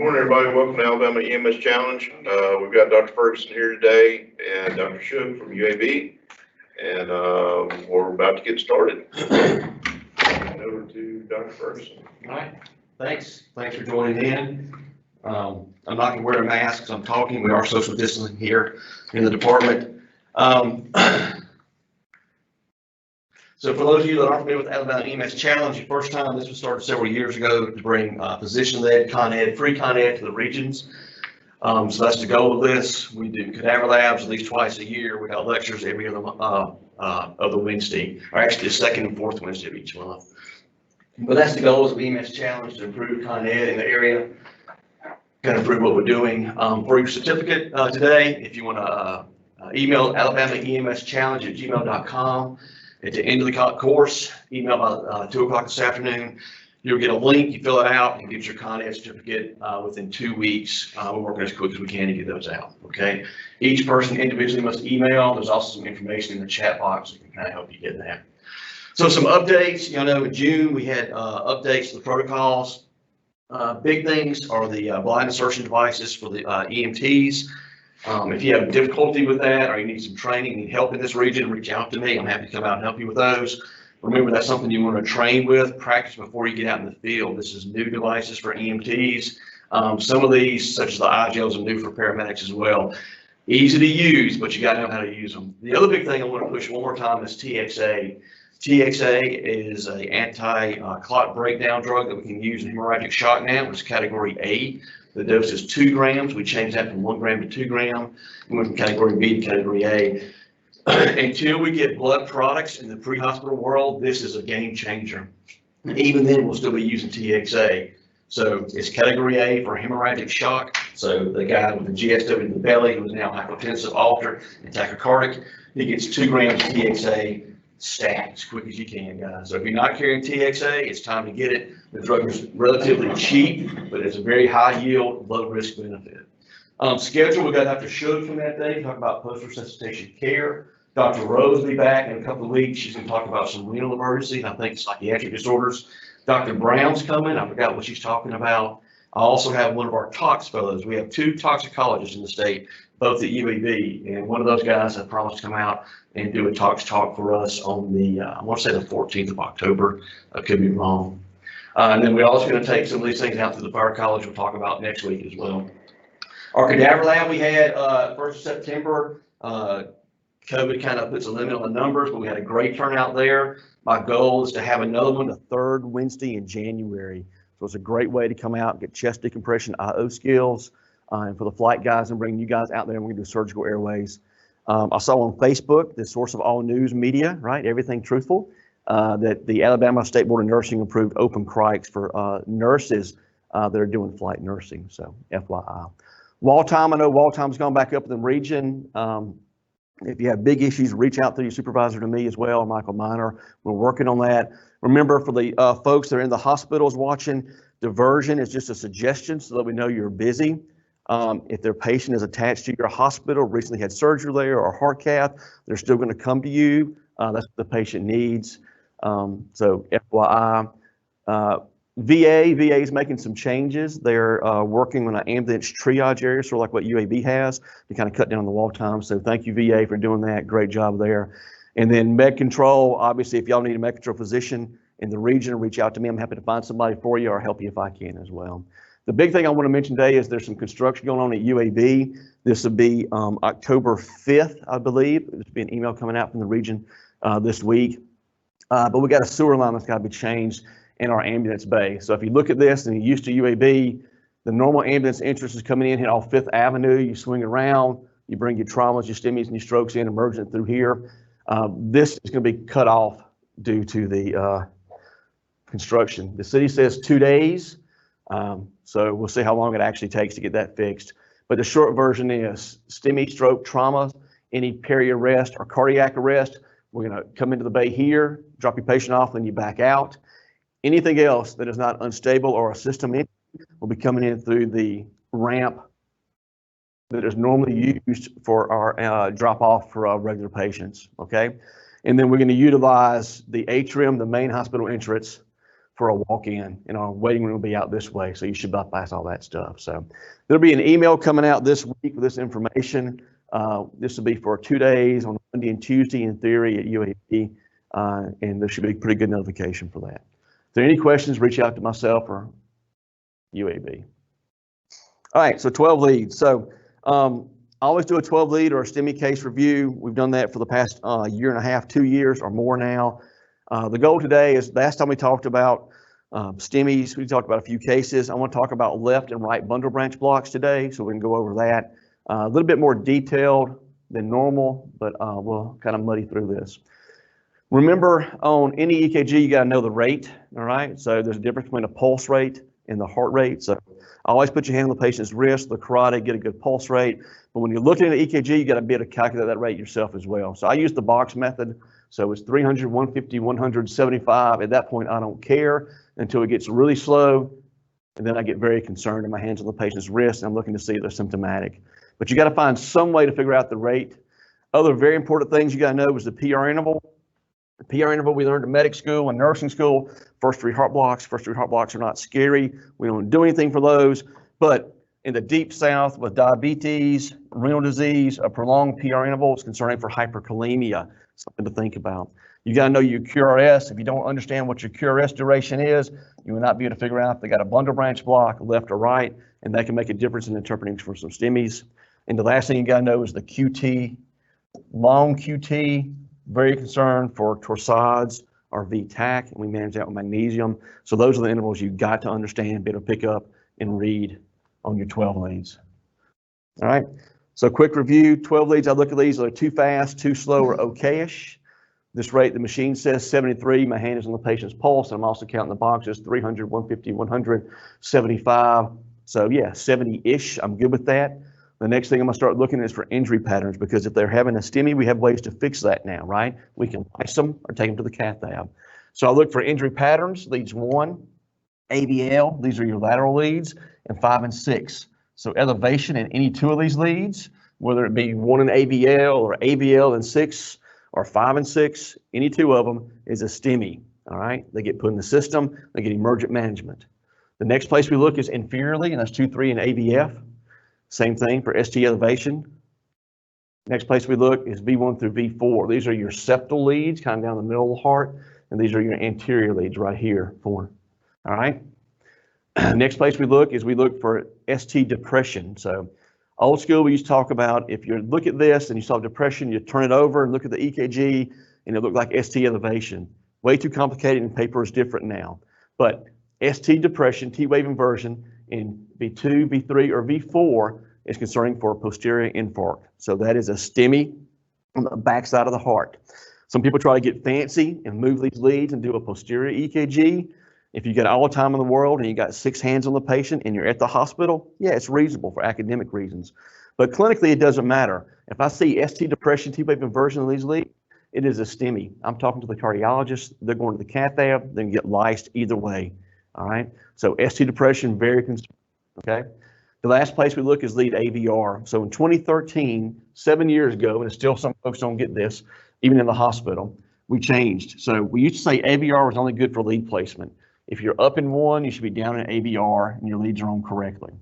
Morning, everybody. Welcome to Alabama EMS Challenge. We've got Dr. Ferguson here today and Dr. Shook from UAB, and we're about to get started. Over to Dr. Ferguson. All right. Thanks for joining in. I'm not going to wear a mask because I'm talking. We are social distancing here in the department. So for those of you that aren't familiar with the Alabama EMS Challenge, the first time this was started several years ago to bring physician-led, con-ed, free con-ed to the regions. So that's the goal of this. We do cadaver labs at least twice a year. We got lectures every other Wednesday, or actually the second and fourth Wednesday of each month. But that's the goal of the EMS Challenge, to improve con-ed in the area, kind of improve what we're doing. For your certificate today, if you want to email alabamaemschallenge@gmail.com. At the end of the course, email by 2 o'clock this afternoon. You'll get a link, you fill it out, and get your con-ed certificate within 2 weeks. We're working as quick as we can to get those out, okay? Each person individually must email. There's also some information in the chat box that can kind of help you get that. So some updates, in June we had updates to the protocols. Big things are the blind insertion devices for the EMTs. If you have difficulty with that, or you need some training, need help in this region, reach out to me. I'm happy to come out and help you with those. Remember, that's something you want to train with, practice before you get out in the field. This is new devices for EMTs. Some of these, such as the iGels, are new for paramedics as well. Easy to use, but you got to know how to use them. The other big thing I want to push one more time is TXA. TXA is an anti-clot breakdown drug that we can use in hemorrhagic shock now. It's category A. The dose is 2 grams. We changed that from 1 gram to 2 gram. We went from category B to category A. Until we get blood products in the pre-hospital world, this is a game changer. And even then, we'll still be using TXA. So it's category A for hemorrhagic shock. So the guy with the GSW in the belly, who is now hypotensive, altered, and tachycardic, he gets 2 grams of TXA stat as quick as you can, guys. So if you're not carrying TXA, it's time to get it. The drug is relatively cheap, but it's a very high yield, low risk benefit. Schedule, we got Dr. Shook from that day to talk about post-resuscitation care. Dr. Rose will be back in a couple of weeks. She's going to talk about some renal emergency, and I think psychiatric disorders. Dr. Brown's coming. I forgot what she's talking about. I also have one of our tox fellows. We have 2 toxicologists in the state, both at UAB, and one of those guys has promised to come out and do a tox talk for us on the, I want to say the 14th of October. I could be wrong. And then we're also going to take some of these things out to the fire college. We'll talk about next week as well. Our cadaver lab we had 1st of September. COVID kind of puts a limit on the numbers, but we had a great turnout there. My goal is to have another one the 3rd Wednesday in January. So it's a great way to come out and get chest decompression, IO skills, and for the flight guys, and bring you guys out there, and we're going to do surgical airways. I saw on Facebook, the source of all news media, right, everything truthful, that the Alabama State Board of Nursing approved open crikes for nurses that are doing flight nursing, so FYI. Wall time, I know wall time's gone back up in the region. If you have big issues, reach out to your supervisor, to me as well, Michael Miner. We're working on that. Remember, for the folks that are in the hospitals watching, diversion is just a suggestion so that we know you're busy. If their patient is attached to your hospital, recently had surgery there or heart cath, they're still going to come to you. That's what the patient needs. So FYI. VA is making some changes. They're working on an ambulance triage area, sort of like what UAB has, to kind of cut down the wall time. So thank you, VA, for doing that. Great job there. And then med control, obviously, if y'all need a med control physician in the region, reach out to me. I'm happy to find somebody for you or help you if I can as well. The big thing I want to mention today is there's some construction going on at UAB. This will be October 5th, I believe. There'll be an email coming out from the region this week. But we got a sewer line that's got to be changed in our ambulance bay. So if you look at this and you're used to UAB, the normal ambulance entrance is coming in here off 5th Avenue. You swing around, you bring your traumas, your STEMIs, and your strokes in, emergent through here. This is going to be cut off due to the construction. The city says 2 days. So we'll see how long it actually takes to get that fixed. But the short version is STEMI, stroke, trauma, any peri-arrest or cardiac arrest, we're going to come into the bay here, drop your patient off, then you back out. Anything else that is not unstable or a system in will be coming in through the ramp that is normally used for our drop off for regular patients, okay? And then we're going to utilize the atrium, the main hospital entrance, for a walk-in, and our waiting room will be out this way, so you should bypass all that stuff. So there'll be an email coming out this week with this information. This will be for 2 days on Monday and Tuesday in theory at UAB, and there should be a pretty good notification for that. If there are any questions, reach out to myself or UAB. All right, so 12 leads. So I always do a 12 lead or a STEMI case review. We've done that for the past year and a half, 2 years or more now. The goal today is, last time we talked about STEMIs, we talked about a few cases. I want to talk about left and right bundle branch blocks today, so we can go over that. A little bit more detailed than normal, but we'll kind of muddy through this. Remember, on any EKG, you got to know the rate, all right? So there's a difference between a pulse rate and the heart rate. So always put your hand on the patient's wrist, the carotid, get a good pulse rate. But when you're looking at an EKG, you got to be able to calculate that rate yourself as well. So I use the box method. So it's 300, 150, 175. At that point, I don't care until it gets really slow. And then I get very concerned, and my hand's on the patient's wrist, and I'm looking to see if they're symptomatic. But you got to find some way to figure out the rate. Other very important things you got to know is the PR interval. The PR interval we learned in medic school and nursing school. First 3 heart blocks. First 3 heart blocks are not scary. We don't do anything for those. But in the deep south with diabetes, renal disease, a prolonged PR interval is concerning for hyperkalemia. Something to think about. You got to know your QRS. If you don't understand what your QRS duration is, you will not be able to figure out if they got a bundle branch block, left or right, and that can make a difference in interpreting for some STEMIs. And the last thing you got to know is the QT. Long QT, very concerned for torsades or VTAC, and we manage that with magnesium. So those are the intervals you got to understand, be able to pick up and read on your 12 leads. All right. So quick review, 12 leads, I look at these, are they too fast, too slow, or okay-ish? This rate, the machine says 73, my hand is on the patient's pulse, and I'm also counting the boxes, 300, 150, 100, 75. So yeah, 70-ish, I'm good with that. The next thing I'm gonna start looking at is for injury patterns, because if they're having a STEMI, we have ways to fix that now, right? We can ice them or take them to the cath lab. So I look for injury patterns, leads 1, AVL, these are your lateral leads, and 5 and 6. So elevation in any 2 of these leads, whether it be 1 in AVL or AVL and 6 or 5 and 6, any 2 of them is a STEMI, all right? They get put in the system, they get emergent management. The next place we look is inferiorly, and that's 2, 3 and AVF. Same thing for ST elevation. Next place we look is V1 through V4. These are your septal leads, kind of down the middle of the heart, and these are your anterior leads right here, 4, all right? Next place we look for ST depression. So old school, we used to talk about, if you look at this and you saw depression, you turn it over and look at the EKG and it looked like ST elevation. Way too complicated, and paper is different now. But ST depression, T-wave inversion in V2, V3, or V4 is concerning for a posterior infarct. So that is a STEMI on the backside of the heart. Some people try to get fancy and move these leads and do a posterior EKG. If you got all the time in the world and you got 6 hands on the patient and you're at the hospital, yeah, it's reasonable for academic reasons. But clinically, it doesn't matter. If I see ST depression, T-wave inversion in these leads, it is a STEMI. I'm talking to the cardiologist, they're going to the cath lab, then get lysed either way, all right? So ST depression, very concerned, okay? The last place we look is lead AVR. So in 2013, 7 years ago, and still some folks don't get this, even in the hospital, we changed. So we used to say AVR was only good for lead placement. If you're up in 1, you should be down in AVR and your leads are on correctly.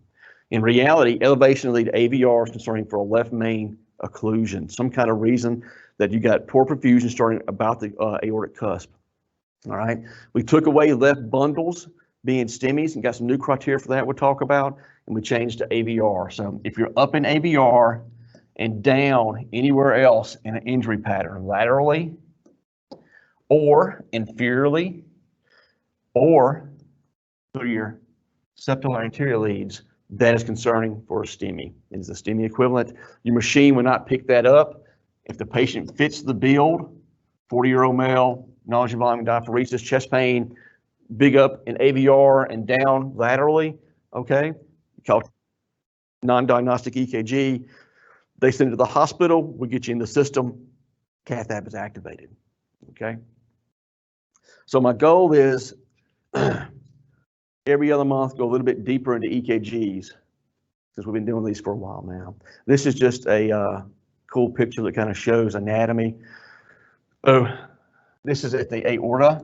In reality, elevation of lead AVR is concerning for a left main occlusion, some kind of reason that you got poor perfusion starting about the aortic cusp. All right, we took away left bundles being STEMIs and got some new criteria for that we'll talk about, and we changed to AVR. So if you're up in AVR and down anywhere else in an injury pattern, laterally or inferiorly, or through your septal or anterior leads, that is concerning for a STEMI. It is a STEMI equivalent. Your machine will not pick that up. If the patient fits the build, 40-year-old male, nausea, vomiting, diaphoresis, chest pain, big up in AVR and down laterally, okay? Called non-diagnostic EKG. They send it to the hospital, we get you in the system, cath lab is activated, okay? So my goal is every other month, go a little bit deeper into EKGs, because we've been doing these for a while now. This is just a cool picture that kind of shows anatomy. Oh, this is at the aorta.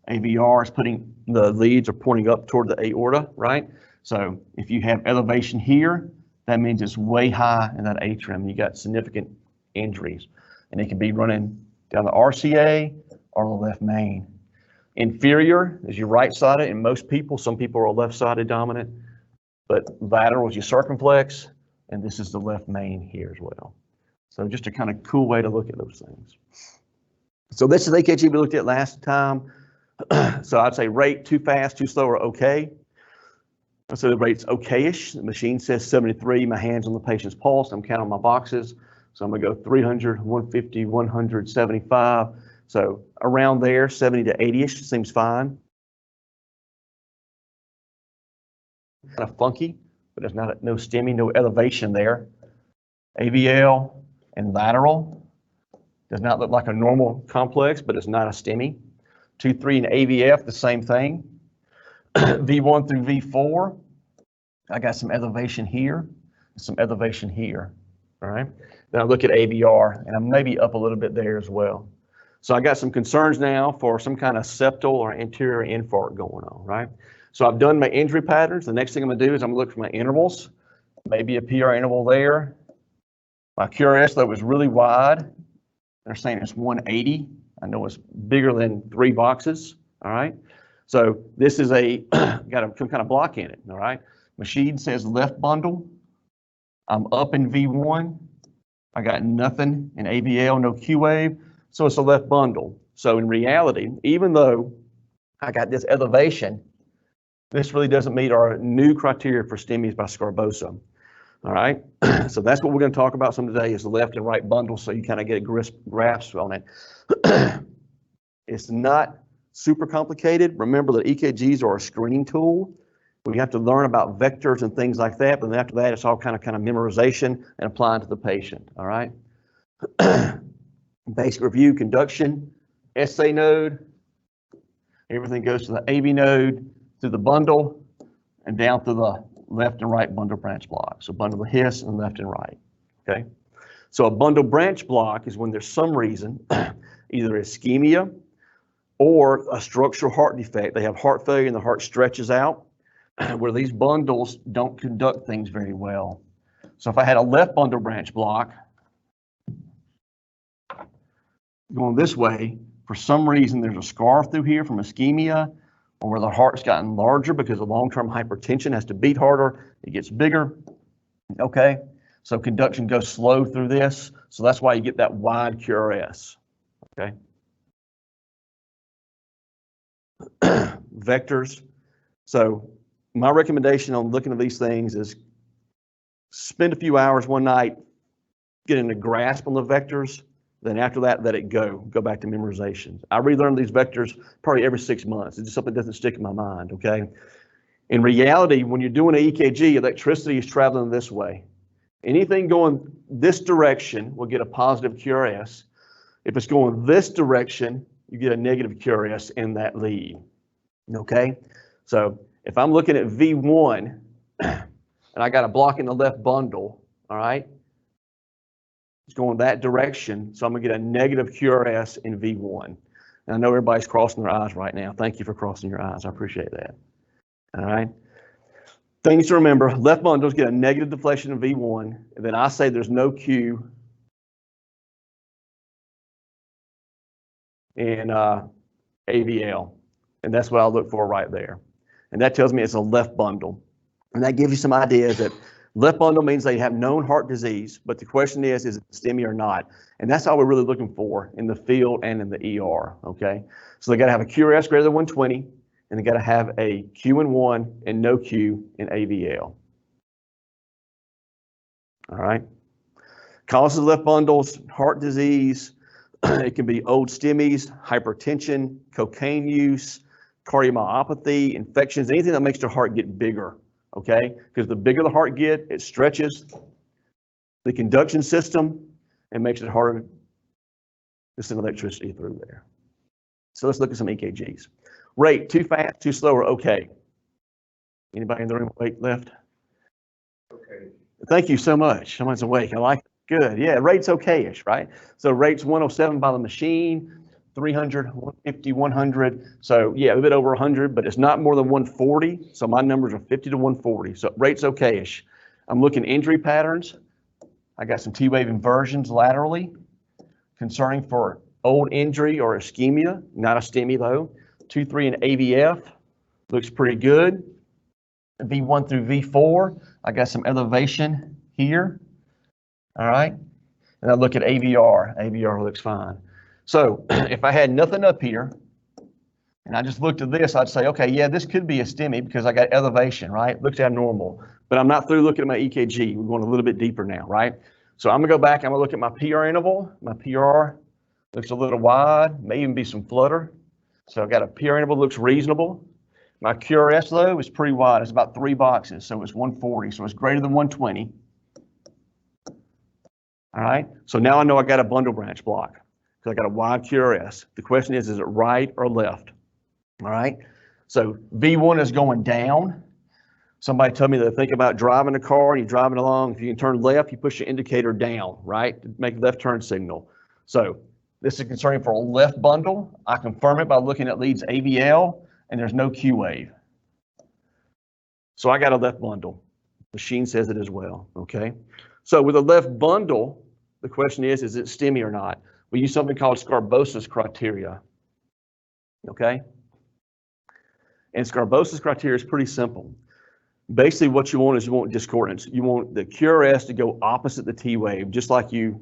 AVR is putting, the leads are pointing up toward the aorta, right? So if you have elevation here, that means it's way high in that atrium. You got significant injuries, and it can be running down the RCA or the left main. Inferior is your right-sided, and most people, some people are left-sided dominant, but lateral is your circumflex, and this is the left main here as well. So just a kind of cool way to look at those things. So this is AKG we looked at last time. So I'd say rate too fast, too slow, or okay. So the rate's okay-ish. The machine says 73. My hand's on the patient's pulse. I'm counting my boxes. So I'm gonna go 300, 150, 100, 75. So around there, 70 to 80-ish seems fine. Kind of funky, but there's not no STEMI, no elevation there. AVL and lateral does not look like a normal complex, but it's not a STEMI. 2, 3, and AVF, the same thing. V1 through V4, I got some elevation here, some elevation here, all right? Then I look at AVR, and I'm maybe up a little bit there as well. So I got some concerns now for some kind of septal or anterior infarct going on, right? So I've done my injury patterns. The next thing I'm gonna do is I'm gonna look for my intervals, maybe a PR interval there. My QRS, though, was really wide. They're saying it's 180. I know it's bigger than 3 boxes, all right? So this is a, got some kind of block in it, all right? Machine says left bundle. I'm up in V1. I got nothing in AVL, no Q wave, so it's a left bundle. So in reality, even though I got this elevation, this really doesn't meet our new criteria for STEMIs by Scarbosa, all right? So that's what we're gonna talk about some today is the left and right bundle, so you kind of get a grasp on it. It's not super complicated. Remember that EKGs are a screening tool. We have to learn about vectors and things like that, but then after that, it's all kind of memorization and applying to the patient, all right? Basic review, conduction, SA node, everything goes to the AV node, through the bundle, and down through the left and right bundle branch block. So bundle the His and left and right, okay? So a bundle branch block is when there's some reason, either ischemia or a structural heart defect. They have heart failure and the heart stretches out, where these bundles don't conduct things very well. So if I had a left bundle branch block going this way, for some reason there's a scar through here from ischemia, or where the heart's gotten larger because of long-term hypertension, has to beat harder, it gets bigger, okay? So conduction goes slow through this, so that's why you get that wide QRS, okay? Vectors. So my recommendation on looking at these things is spend a few hours one night getting a grasp on the vectors. Then after that, let it go back to memorization. I relearn these vectors probably every 6 months. It's just something that doesn't stick in my mind, okay? In reality, when you're doing an EKG, electricity is traveling this way. Anything going this direction will get a positive QRS. If it's going this direction, you get a negative QRS in that lead, okay? So if I'm looking at V1 and I got a block in the left bundle, all right? It's going that direction, so I'm gonna get a negative QRS in V1. And I know everybody's crossing their eyes right now. Thank you for crossing your eyes, I appreciate that, all right? Things to remember, left bundles get a negative deflection in V1, and then I say there's no Q in AVL, and that's what I'll look for right there. And that tells me it's a left bundle. And that gives you some ideas that left bundle means they have known heart disease, but the question is it STEMI or not? And that's all we're really looking for in the field and in the ER, okay? So they gotta have a QRS greater than 120, and they gotta have a Q in 1 and no Q in AVL. All right? Causes of left bundles, heart disease, it can be old STEMIs, hypertension, cocaine use, cardiomyopathy, infections, anything that makes the heart get bigger, okay? Because the bigger the heart gets, it stretches the conduction system and makes it harder to send electricity through there. So let's look at some EKGs. Rate, too fast, too slow, or okay? Anybody in the room awake left? Okay. Thank you so much. Someone's awake. I like it. Good. Yeah, rate's okay-ish, right? So rate's 107 by the machine. 300, 150, 100. So yeah, a bit over 100, but it's not more than 140. So my numbers are 50 to 140. So rate's okay-ish. I'm looking injury patterns. I got some T-wave inversions laterally, concerning for old injury or ischemia, not a STEMI though. 2-3 and AVF looks pretty good. V1 through V4, I got some elevation here. All right. And I look at AVR. AVR looks fine. So if I had nothing up here and I just looked at this, I'd say, okay, yeah, this could be a STEMI because I got elevation, right? Looks abnormal, but I'm not through looking at my EKG. We're going a little bit deeper now, right? So I'm gonna go back, I'm gonna look at my PR interval. My PR looks a little wide, may even be some flutter. So I've got a PR interval looks reasonable. My QRS though is pretty wide. It's about 3 boxes, so it's 140, so it's greater than 120. All right, so now I know I got a bundle branch block because I got a wide QRS. The question is it right or left? All right, so V1 is going down. Somebody told me that think about driving a car and you're driving along. If you can turn left, you push the indicator down, right, to make a left turn signal. So this is concerning for a left bundle. I confirm it by looking at leads AVL and there's no Q wave. So I got a left bundle. Machine says it as well, okay? So with a left bundle, the question is it STEMI or not? We use something called Scarbosa's criteria, okay? And Scarbosa's criteria is pretty simple. Basically what you want is you want discordance. You want the QRS to go opposite the T wave, just like you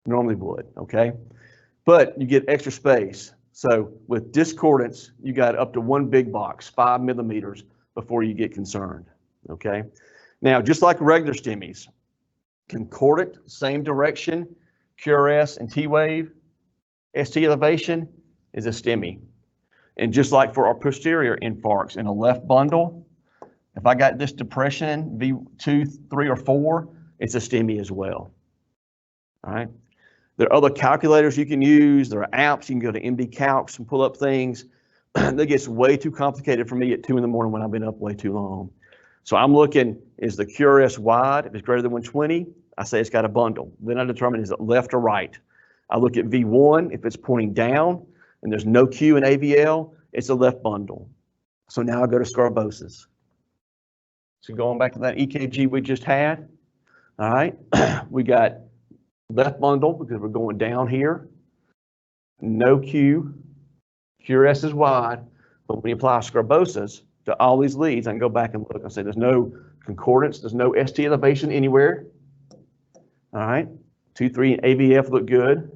normally would, okay? But you get extra space. So with discordance, you got up to 1 big box, 5 millimeters before you get concerned, okay? Now, just like regular STEMIs, concordant, same direction, QRS and T wave, ST elevation is a STEMI. And just like for our posterior infarcts in a left bundle, if I got this depression, V2, 3, or 4, it's a STEMI as well. All right. There are other calculators you can use. There are apps. You can go to MD Calcs and pull up things. That gets way too complicated for me at 2 in the morning when I've been up way too long. So I'm looking, is the QRS wide? If it's greater than 120, I say it's got a bundle. Then I determine is it left or right. I look at V1. If it's pointing down and there's no Q in AVL, it's a left bundle. So now I go to Scarbosa's. So going back to that EKG we just had, all right, we got left bundle because we're going down here. No Q, QRS is wide, but when you apply Scarbosa's to all these leads, I can go back and look and say there's no concordance, there's no ST elevation anywhere. All right, 2, 3, and AVF look good.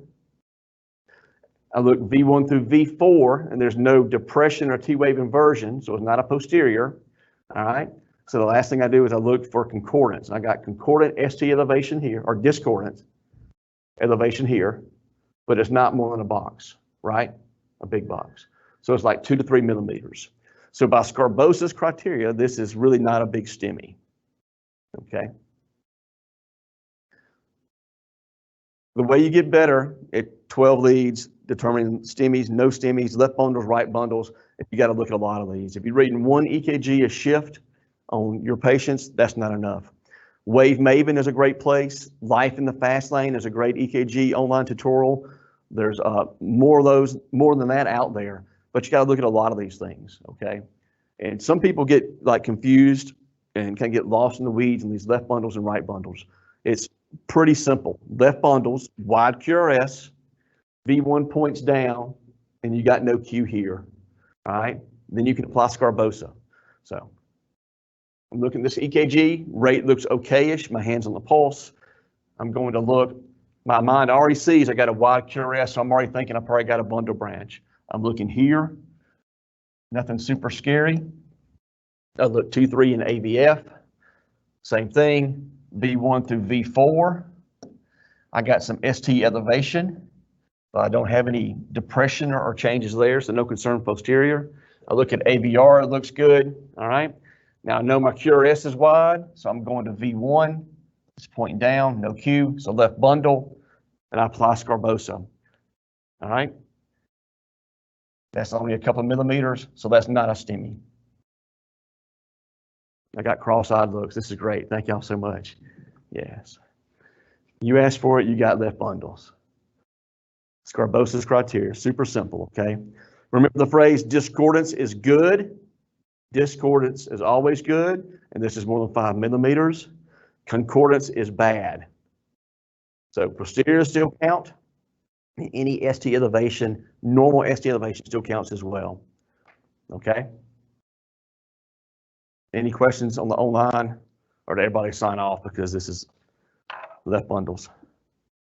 I look V1 through V4, and there's no depression or T-wave inversion, so it's not a posterior. All right. So the last thing I do is I look for concordance. I got concordant ST elevation here, or discordant elevation here, but it's not more than a box, right? A big box. So it's like 2 to 3 millimeters. So by Scarbosa's criteria, this is really not a big STEMI. Okay. The way you get better at 12 leads, determining STEMIs, no STEMIs, left bundles, right bundles, if you got to look at a lot of these. If you're reading 1 EKG a shift on your patients, that's not enough. Wave Maven is a great place. Life in the Fast Lane is a great EKG online tutorial. There's more of those, more than that out there, but you got to look at a lot of these things, okay? And some people get like confused and can get lost in the weeds in these left bundles and right bundles. It's pretty simple. Left bundles, wide QRS, V1 points down, and you got no Q here, all right? Then you can apply Scarbosa. So I'm looking at this EKG, rate looks okay-ish, my hand's on the pulse. I'm going to look, my mind already sees I got a wide QRS, so I'm already thinking I probably got a bundle branch. I'm looking here, nothing super scary. I look 2, 3 in AVF, same thing, V1 through V4. I got some ST elevation. I don't have any depression or changes there, so no concern posterior. I look at AVR, it looks good, all right? Now I know my QRS is wide, so I'm going to V1, it's pointing down, no Q, so left bundle, and I apply Scarbosa, all right? That's only a couple of millimeters, so that's not a STEMI. I got cross-eyed looks, this is great, thank y'all so much. Yes. You asked for it, you got left bundles. Scarbosa's criteria, super simple, okay? Remember the phrase discordance is good. Discordance is always good, and this is more than 5 millimeters. Concordance is bad. So posterior still count. Any ST elevation, normal ST elevation still counts as well. Okay? Any questions on the online? Or did everybody sign off because this is left bundles?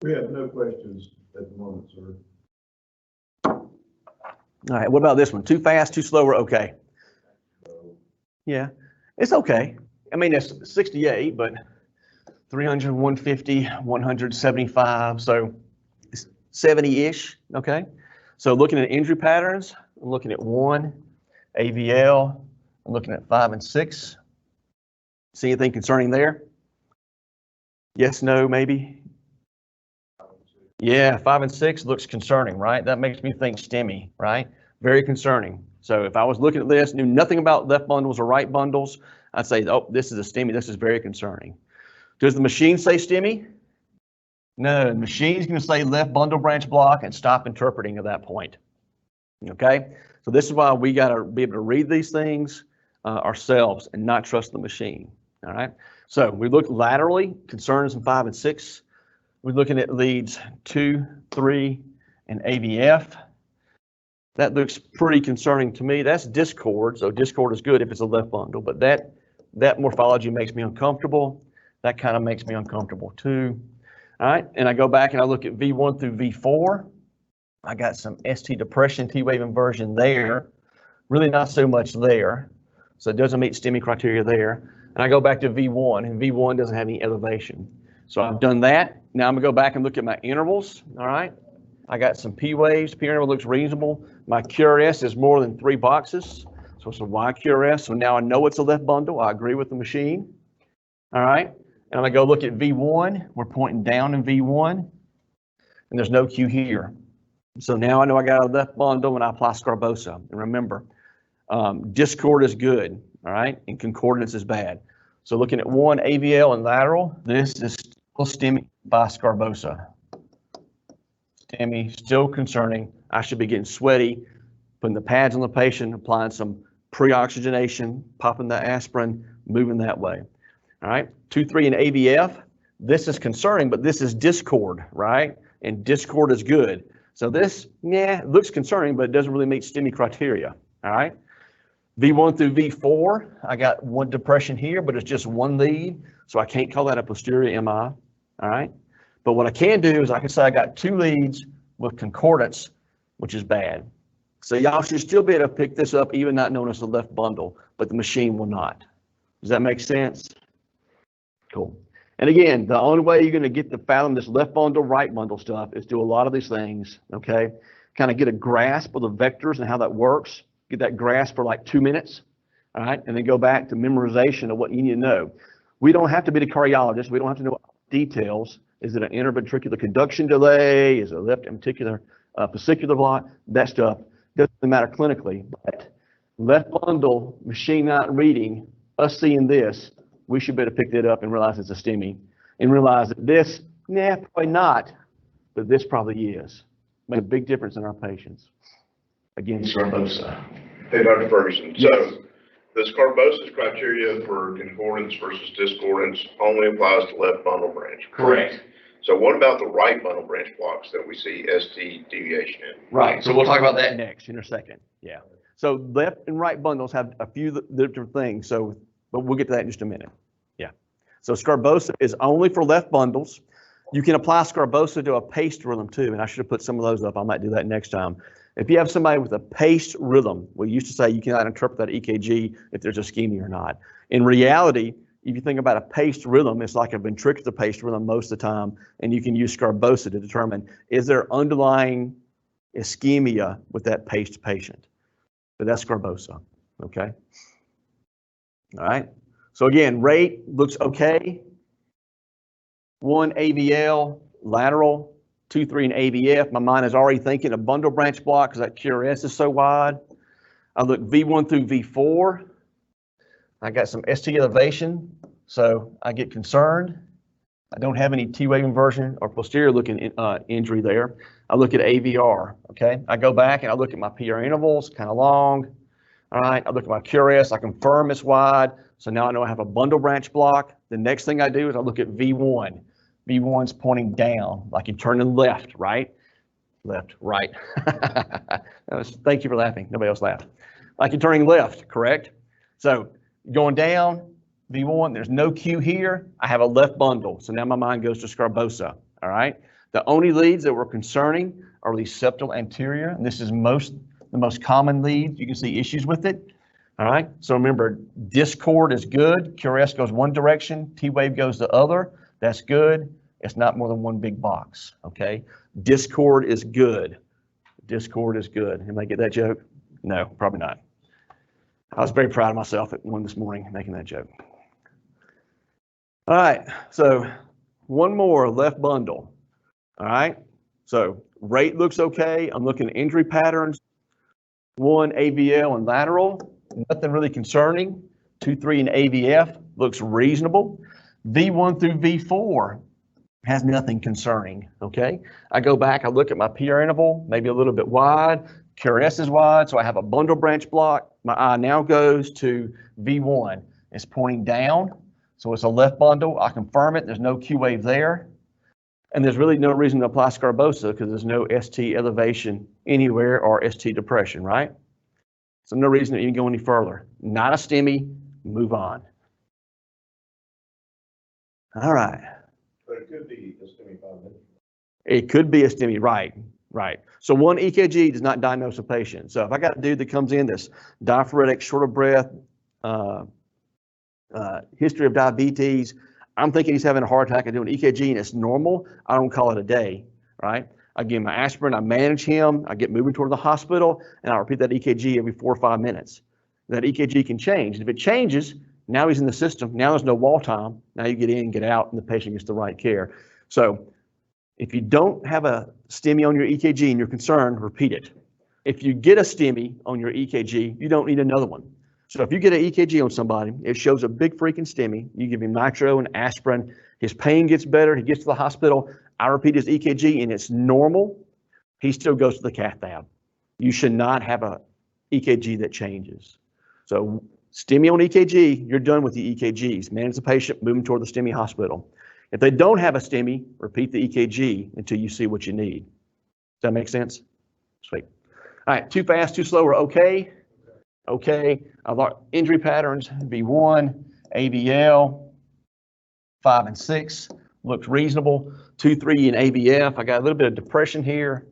We have no questions at the moment, sir. All right, what about this one? Too fast, too slow, or okay? Yeah, it's okay. I mean, it's 68, but 300, 150, 175, so 70-ish, okay? So looking at injury patterns, I'm looking at 1, AVL, I'm looking at 5 and 6. See anything concerning there? Yes, no, maybe? Yeah, 5 and 6 looks concerning, right? That makes me think STEMI, right? Very concerning. So if I was looking at this, knew nothing about left bundles or right bundles, I'd say, oh, this is a STEMI. This is very concerning. Does the machine say STEMI? No, the machine's going to say left bundle branch block and stop interpreting at that point. Okay, so this is why we got to be able to read these things ourselves and not trust the machine. All right, so we look laterally, concerns in 5 and 6. We're looking at leads 2, 3, and AVF. That looks pretty concerning to me. That's discord, so discord is good if it's a left bundle, but that morphology makes me uncomfortable. That kind of makes me uncomfortable too. All right, and I go back and I look at V1 through V4. I got some ST depression, T-wave inversion there. Really not so much there. So it doesn't meet STEMI criteria there. And I go back to V1, and V1 doesn't have any elevation. So I've done that. Now I'm gonna go back and look at my intervals, all right? I got some P waves, P interval looks reasonable. My QRS is more than 3 boxes. So it's a Y QRS, so now I know it's a left bundle. I agree with the machine, all right? And I'm gonna go look at V1. We're pointing down in V1, and there's no Q here. So now I know I got a left bundle when I apply Scarbosa. And remember, discord is good, all right? And concordance is bad. So looking at 1 AVL and lateral, this is still STEMI by Scarbosa. STEMI, still concerning. I should be getting sweaty, putting the pads on the patient, applying some pre-oxygenation, popping the aspirin, moving that way. All right, 2, 3 and AVF. This is concerning, but this is discord, right? And discord is good. So this, yeah, it looks concerning, but it doesn't really meet STEMI criteria, all right? V1 through V4, I got 1 depression here, but it's just 1 lead, so I can't call that a posterior MI, all right? But what I can do is I can say I got 2 leads with concordance, which is bad. So y'all should still be able to pick this up, even not known as a left bundle, but the machine will not. Does that make sense? Cool. And again, the only way you're going to get to fathom this left bundle, right bundle stuff is do a lot of these things, okay? Kind of get a grasp of the vectors and how that works. Get that grasp for like 2 minutes, all right? And then go back to memorization of what you need to know. We don't have to be the cardiologist. We don't have to know details. Is it an interventricular conduction delay? Is it a left ventricular fascicular block? That stuff doesn't matter clinically. But left bundle, machine not reading, us seeing this, we should be able to pick that up and realize it's a STEMI and realize that this, nah, probably not, but this probably is. Make a big difference in our patients. Again, Scarbosa. Hey, Dr. Ferguson, Yes. so the Scarbosa's criteria for concordance versus discordance only applies to left bundle branch. Correct. So what about the right bundle branch blocks that we see ST deviation in? Right, so we'll talk about that next in a second. Yeah. So left and right bundles have a few different things, so but we'll get to that in just a minute. Yeah. So Scarbosa is only for left bundles. You can apply Scarbosa to a paced rhythm too, and I should have put some of those up. I might do that next time. If you have somebody with a paced rhythm, we used to say you cannot interpret that EKG if there's ischemia or not. In reality, if you think about a paced rhythm, it's like a ventricular paced rhythm most of the time, and you can use Scarbosa to determine is there underlying ischemia with that paced patient. But that's Scarbosa, okay? All right, so again, rate looks okay. 1 AVL, lateral, 2, 3 and AVF. My mind is already thinking a bundle branch block because that QRS is so wide. I look V1 through V4. I got some ST elevation, so I get concerned. I don't have any T-wave inversion or posterior looking injury there. I look at AVR, okay? I go back and I look at my PR intervals, kind of long. All right, I look at my QRS, I confirm it's wide. So now I know I have a bundle branch block. The next thing I do is I look at V1. V1's pointing down, like you're turning left, right? Left, right. Thank you for laughing. Nobody else laughed. Like you're turning left, correct? So going down, V1, there's no Q here. I have a left bundle. So now my mind goes to scarbosa, all right? The only leads that were concerning are these septal anterior, and this is the most common lead. You can see issues with it, all right? So remember, discord is good. QRS goes one direction, T-wave goes the other. That's good. It's not more than one big box, okay? Discord is good. Discord is good. Anybody get that joke? No, probably not. I was very proud of myself at one this morning making that joke. All right, so one more left bundle. All right, so rate looks okay. I'm looking at injury patterns. 1 AVL and lateral, nothing really concerning. 2-3 and AVF looks reasonable. V1 through V4 has nothing concerning, okay? I go back, I look at my PR interval, maybe a little bit wide. QRS is wide, so I have a bundle branch block. My eye now goes to V1. It's pointing down, so it's a left bundle. I confirm it, there's no Q wave there. And there's really no reason to apply scarbosa because there's no ST elevation anywhere or ST depression, right? So no reason to even go any further. Not a STEMI, move on. All right. But it could be a STEMI 5 minutes. It could be a STEMI, right, right. So one EKG does not diagnose a patient. So if I got a dude that comes in that's diaphoretic, short of breath, history of diabetes, I'm thinking he's having a heart attack, I do an EKG and it's normal, I don't call it a day, right? I give him an aspirin, I manage him, I get moving toward the hospital, and I repeat that EKG every 4 or 5 minutes. That EKG can change. And if it changes, now he's in the system, now there's no wall time, now you get in, get out, and the patient gets the right care. So if you don't have a STEMI on your EKG and you're concerned, repeat it. If you get a STEMI on your EKG, you don't need another one. So if you get an EKG on somebody, it shows a big freaking STEMI, you give him nitro and aspirin, his pain gets better, he gets to the hospital, I repeat his EKG and it's normal, he still goes to the cath lab. You should not have a EKG that changes. So STEMI on EKG, you're done with the EKGs. Manage the patient, move him toward the STEMI hospital. If they don't have a STEMI, repeat the EKG until you see what you need. Does that make sense? Sweet. All right, too fast, too slow, we're okay. Okay, I thought injury patterns, V1, AVL, 5 and 6, looked reasonable. 2-3 and AVF, I got a little bit of depression here.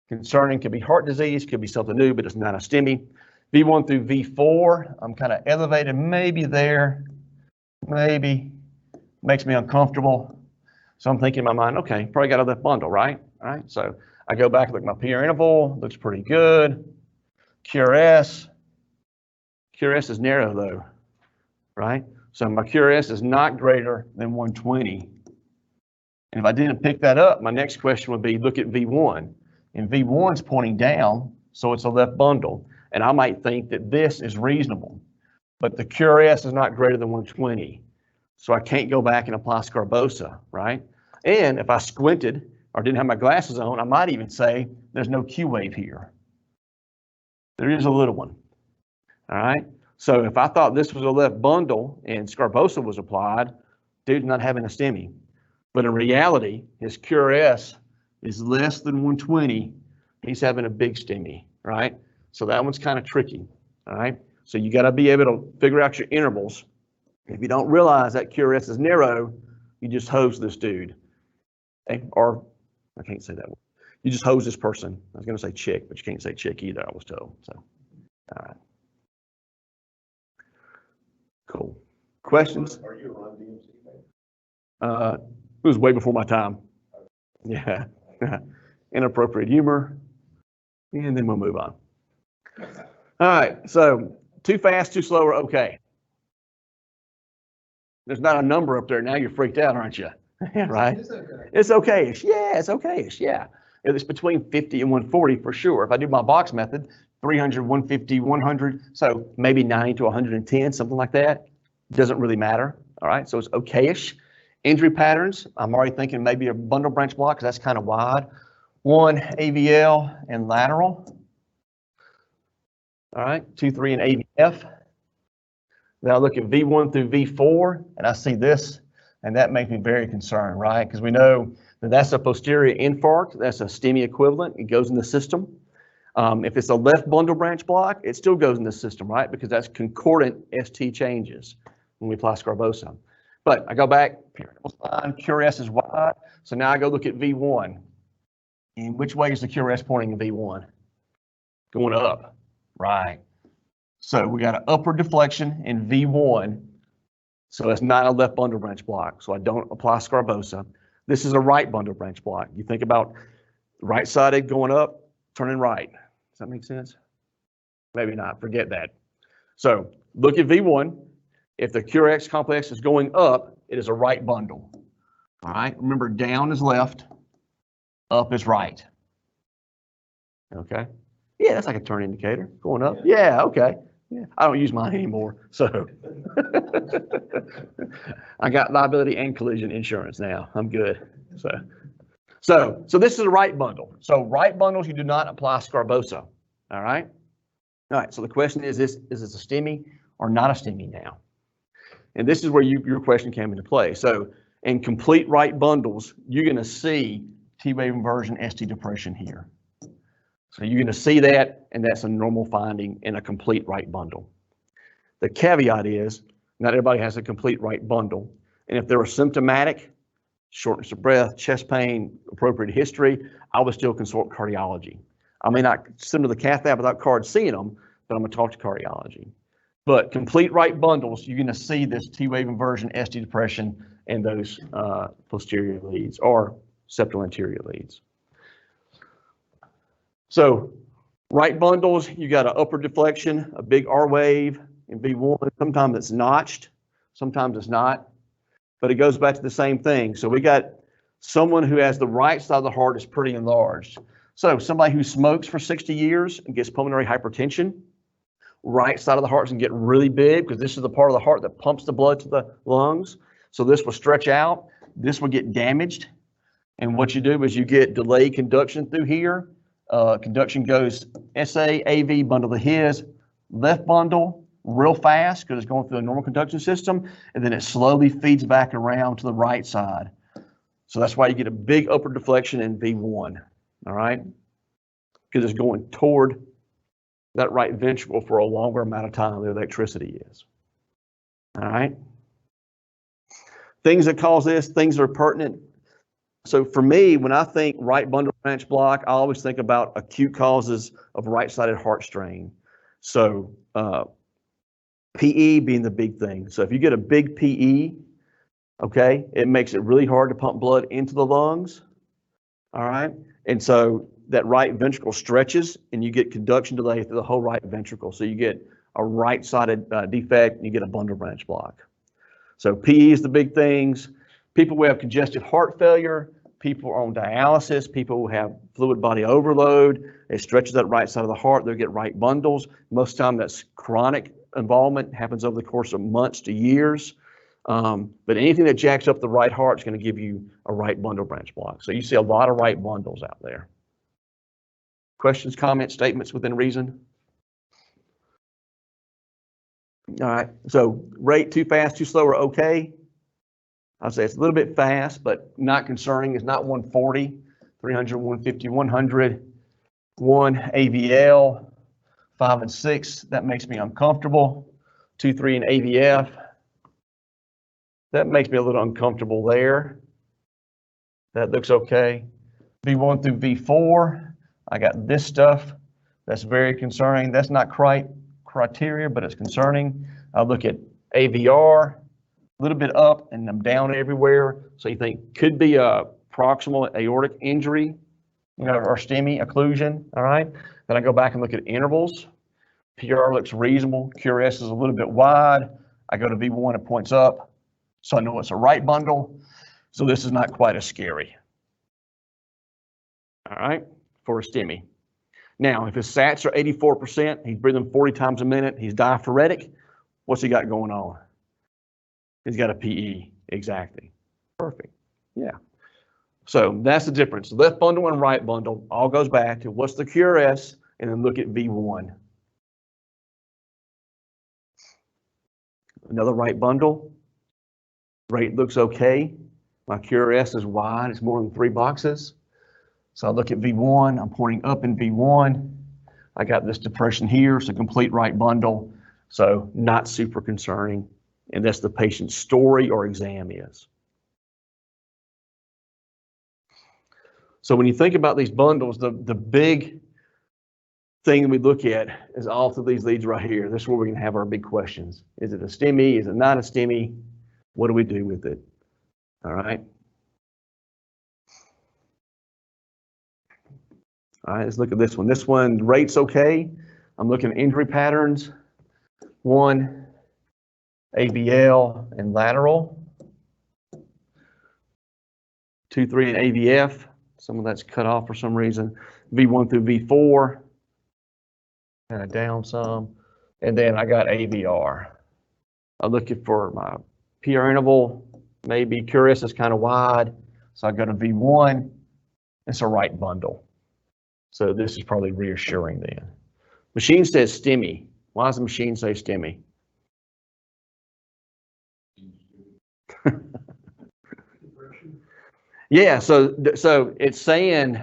Concerning, could be heart disease, could be something new, but it's not a STEMI. V1 through V4, I'm kind of elevated, maybe there, maybe, makes me uncomfortable. So I'm thinking in my mind, okay, probably got a left bundle, right? All right, so I go back, look at my PR interval, looks pretty good. QRS is narrow though, right? So my QRS is not greater than 120. And if I didn't pick that up, my next question would be, look at V1. And V1's pointing down, so it's a left bundle. And I might think that this is reasonable, but the QRS is not greater than 120. So I can't go back and apply scarbosa, right? And if I squinted or didn't have my glasses on, I might even say there's no Q wave here. There is a little one, all right? So if I thought this was a left bundle and scarbosa was applied, dude's not having a STEMI. But in reality, his QRS is less than 120. He's having a big STEMI, right? So that one's kind of tricky, all right? So you got to be able to figure out your intervals. If you don't realize that QRS is narrow, you just hose this dude. Okay? Or, I can't say that word. You just hose this person. I was going to say chick, but you can't say chick either, I was told. So, all right. Cool. Questions? Are you a Run DMC fan? It was way before my time. Yeah. Inappropriate humor. And then we'll move on. All right. So too fast, too slow, or okay. There's not a number up there. Now you're freaked out, aren't you? Right? It's okay. It's okay-ish. Yeah, it's okay-ish. Yeah. It's between 50 and 140 for sure. If I do my box method, 300, 150, 100. So maybe 90 to 110, something like that. Doesn't really matter. All right. So it's okay-ish. Injury patterns, I'm already thinking maybe a bundle branch block, because that's kind of wide. 1 AVL and lateral. All right, 2, 3 and AVF. Then I look at V1 through V4, and I see this, and that makes me very concerned, right? Because we know that that's a posterior infarct, that's a STEMI equivalent, it goes in the system. If it's a left bundle branch block, it still goes in the system, right? Because that's concordant ST changes when we apply scarbosa. But I go back, QRS is wide, so now I go look at V1. And which way is the QRS pointing in V1? Going up, right? So we got an upward deflection in V1. So it's not a left bundle branch block. So I don't apply scarbosa. This is a right bundle branch block. You think about right-sided going up, turning right. Does that make sense? Maybe not, forget that. So look at V1. If the QRX complex is going up, it is a right bundle. All right, remember down is left, up is right. Okay. Yeah, that's like a turn indicator going up. Yeah, okay. Yeah, I don't use mine anymore. So I got liability and collision insurance now. I'm good. So this is a right bundle. So right bundles, you do not apply scarbosa. All right. All right. So the question is this a STEMI or not a STEMI now? And this is where your question came into play. So in complete right bundles, you're going to see T-wave inversion ST depression here. So you're going to see that, and that's a normal finding in a complete right bundle. The caveat is not everybody has a complete right bundle. And if they were symptomatic, shortness of breath, chest pain, appropriate history, I would still consult cardiology. I may not send them to the cath lab without card seeing them, but I'm going to talk to cardiology. But complete right bundles, you're going to see this T-wave inversion, ST depression, and those posterior leads or septal anterior leads. So right bundles, you got an upward deflection, a big R wave in V1. Sometimes it's notched, sometimes it's not, but it goes back to the same thing. So we got someone who has the right side of the heart is pretty enlarged. So somebody who smokes for 60 years and gets pulmonary hypertension, right side of the heart can get really big because this is the part of the heart that pumps the blood to the lungs. So this will stretch out, this will get damaged. And what you do is you get delayed conduction through here. Conduction goes SA, AV, bundle to his, left bundle real fast because it's going through a normal conduction system, and then it slowly feeds back around to the right side. So that's why you get a big upward deflection in V1, all right? Because it's going toward that right ventricle for a longer amount of time than the electricity is, all right? Things that cause this, things that are pertinent. So for me, when I think right bundle branch block, I always think about acute causes of right-sided heart strain. So PE being the big thing. So if you get a big PE, okay, it makes it really hard to pump blood into the lungs, all right? And so that right ventricle stretches and you get conduction delay through the whole right ventricle. So you get a right-sided defect and you get a bundle branch block. So PE is the big things. People who have congestive heart failure, people on dialysis, people who have fluid body overload, it stretches that right side of the heart, they'll get right bundles. Most of the time that's chronic involvement, happens over the course of months to years. But anything that jacks up the right heart is going to give you a right bundle branch block. So you see a lot of right bundles out there. Questions, comments, statements within reason? All right, so rate too fast, too slow, or okay. I'd say it's a little bit fast, but not concerning. It's not 140, 300, 150, 100, 1 AVL, 5 and 6. That makes me uncomfortable. 2, 3 and AVF. That makes me a little uncomfortable there. That looks okay. V1 through V4. I got this stuff. That's very concerning. That's not criteria, but it's concerning. I'll look at AVR. A little bit up and I'm down everywhere. So you think could be a proximal aortic injury, or STEMI occlusion, all right? Then I go back and look at intervals. PR looks reasonable. QRS is a little bit wide. I go to V1, it points up. So I know it's a right bundle. So this is not quite as scary. All right, for a STEMI. Now, if his SATs are 84%, he's breathing 40 times a minute, he's diaphoretic, what's he got going on? He's got a PE, exactly. Perfect. Yeah. So that's the difference. Left bundle and right bundle all goes back to what's the QRS, and then look at V1. Another right bundle. Rate looks okay. My QRS is wide. It's more than 3 boxes. So I look at V1. I'm pointing up in V1. I got this depression here. It's a complete right bundle. So not super concerning. And that's the patient's story or exam is. So when you think about these bundles, the big thing we look at is all through these leads right here. This is where we can have our big questions. Is it a STEMI? Is it not a STEMI? What do we do with it? All right. All right, let's look at this one. This one, rate's okay. I'm looking at injury patterns. 1, ABL and lateral. 2, 3, and AVF. Some of that's cut off for some reason. V1 through V4. Kind of down some. And then I got AVR. I'm looking for my PR interval. Maybe QRS is kind of wide. So I go to V1. It's a right bundle. So this is probably reassuring then. Machine says STEMI. Why does the machine say STEMI? Yeah, so it's saying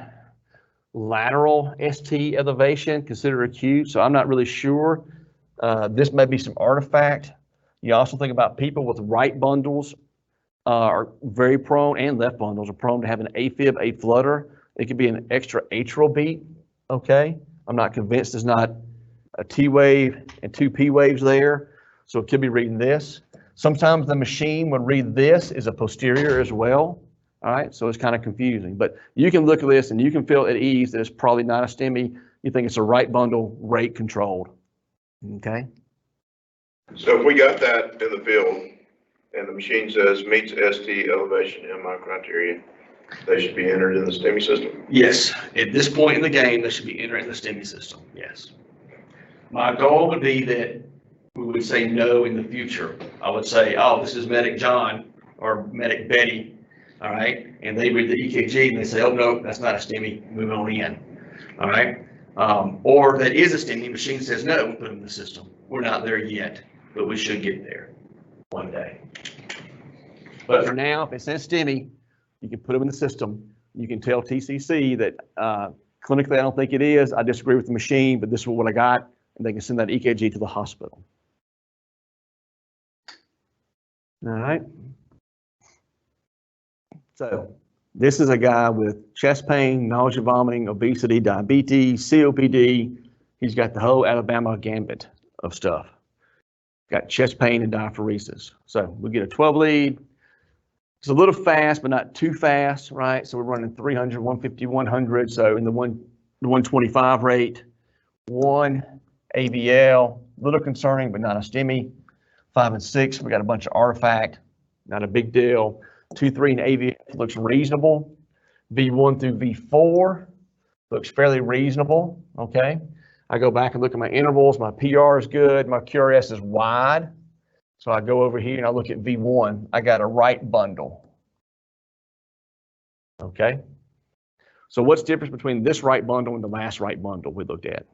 lateral ST elevation, consider acute. So I'm not really sure. This may be some artifact. You also think about people with right bundles are very prone, and left bundles are prone to have an AFib, aflutter. It could be an extra atrial beat, okay? I'm not convinced there's not a T wave and 2 P waves there, so it could be reading this. Sometimes the machine would read this as a posterior as well, all right? So it's kind of confusing, but you can look at this and you can feel at ease that it's probably not a STEMI. You think it's a right bundle, rate controlled, okay? So if we got that in the field and the machine says meets ST elevation MI criteria, they should be entered in the STEMI system? Yes, at this point in the game, they should be entering the STEMI system, yes. My goal would be that we would say no in the future. I would say, oh, this is Medic John or Medic Betty, all right? And they read the EKG and they say, oh, no, that's not a STEMI, move on in, all right? Or that is a STEMI, machine says no, we put them in the system. We're not there yet, but we should get there one day. But for now, if it says STEMI, you can put them in the system. You can tell TCC that clinically I don't think it is. I disagree with the machine, but this is what I got, and they can send that EKG to the hospital. All right. So this is a guy with chest pain, nausea, vomiting, obesity, diabetes, COPD. He's got the whole Alabama gambit of stuff. Got chest pain and diaphoresis. So we get a 12 lead. It's a little fast, but not too fast, right? So we're running 300, 150, 100. So in the 125 rate, 1 ABL, little concerning, but not a STEMI. 5 and 6, we got a bunch of artifact, not a big deal. 2, 3, and AVF looks reasonable. V1 through V4 looks fairly reasonable, okay? I go back and look at my intervals. My PR is good. My QRS is wide. So I go over here and I look at V1. I got a right bundle. Okay. So what's the difference between this right bundle and the last right bundle we looked at?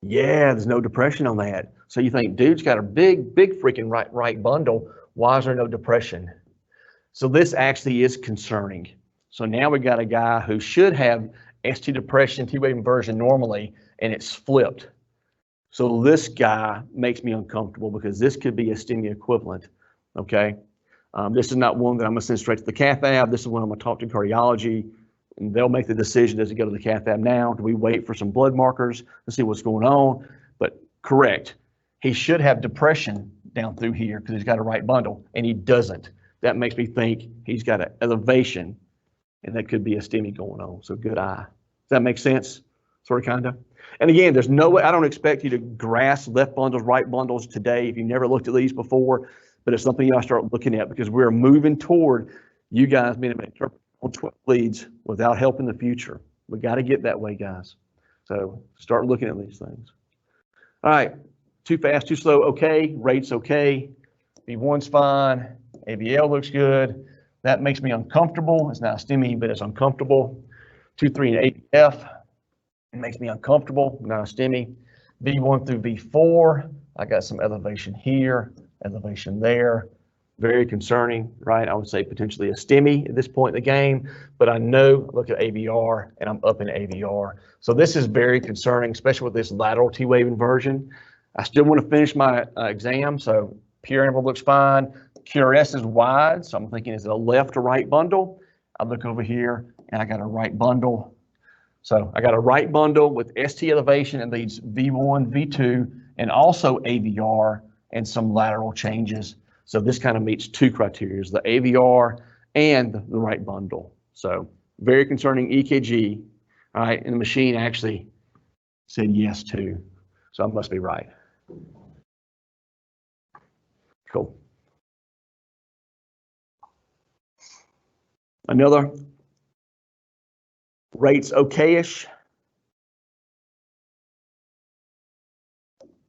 Yeah, there's no depression on that. So you think, dude's got a big freaking right bundle. Why is there no depression? So this actually is concerning. So now we got a guy who should have ST depression, T-wave inversion normally, and it's flipped. So this guy makes me uncomfortable because this could be a STEMI equivalent, okay? This is not one that I'm gonna send straight to the cath lab. This is one I'm gonna talk to cardiology, and they'll make the decision, does it go to the cath lab now? Do we wait for some blood markers to see what's going on? But correct, he should have depression down through here because he's got a right bundle, and he doesn't. That makes me think he's got an elevation, and that could be a STEMI going on, so good eye. Does that make sense? Sort of, kind of? And again, there's no way, I don't expect you to grasp left bundles, right bundles today if you've never looked at these before, but it's something you gotta start looking at because we're moving toward you guys being able to interpret on 12 leads without help in the future. We got to get that way, guys. So start looking at these things. All right, too fast, too slow, okay. Rate's okay. V1's fine. AVL looks good. That makes me uncomfortable. It's not a STEMI, but it's uncomfortable. 2, 3, and AVF, it makes me uncomfortable, not a STEMI. V1 through V4, I got some elevation here, elevation there. Very concerning, right? I would say potentially a STEMI at this point in the game, but I know, look at AVR, and I'm up in AVR. So this is very concerning, especially with this lateral T-wave inversion. I still want to finish my exam, so pure interval looks fine. QRS is wide, so I'm thinking, is it a left or right bundle? I look over here, and I got a right bundle. So I got a right bundle with ST elevation and leads V1, V2, and also AVR and some lateral changes. So this kind of meets two criteria, the AVR and the right bundle. So very concerning EKG, all right, and the machine actually said yes too. So I must be right. Cool. Another, rates okay-ish.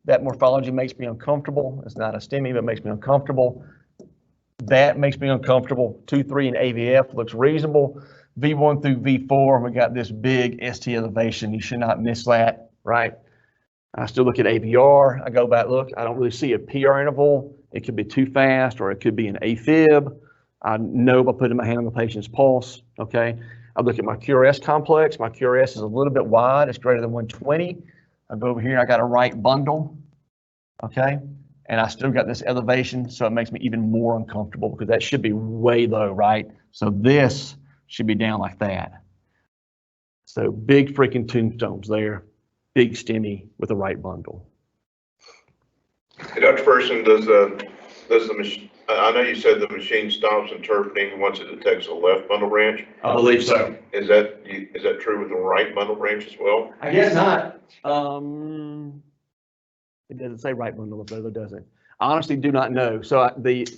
That morphology makes me uncomfortable. It's not a STEMI, but makes me uncomfortable. That makes me uncomfortable. 2, 3, and AVF looks reasonable. V1 through V4, we got this big ST elevation. You should not miss that, right? I still look at AVR. I go back, look, I don't really see a PR interval. It could be too fast, or it could be an AFib. I know by putting my hand on the patient's pulse, okay? I look at my QRS complex. My QRS is a little bit wide. It's greater than 120. I go over here, I got a right bundle, okay? And I still got this elevation, so it makes me even more uncomfortable because that should be way low, right? So this should be down like that. So big freaking tombstones there, big STEMI with a right bundle. Hey, Dr. Ferguson, does the machine, I know you said the machine stops interpreting once it detects a left bundle branch. I believe so. Is that true with the right bundle branch as well? I guess not. It doesn't say right bundle up there, though, does it? I honestly do not know. So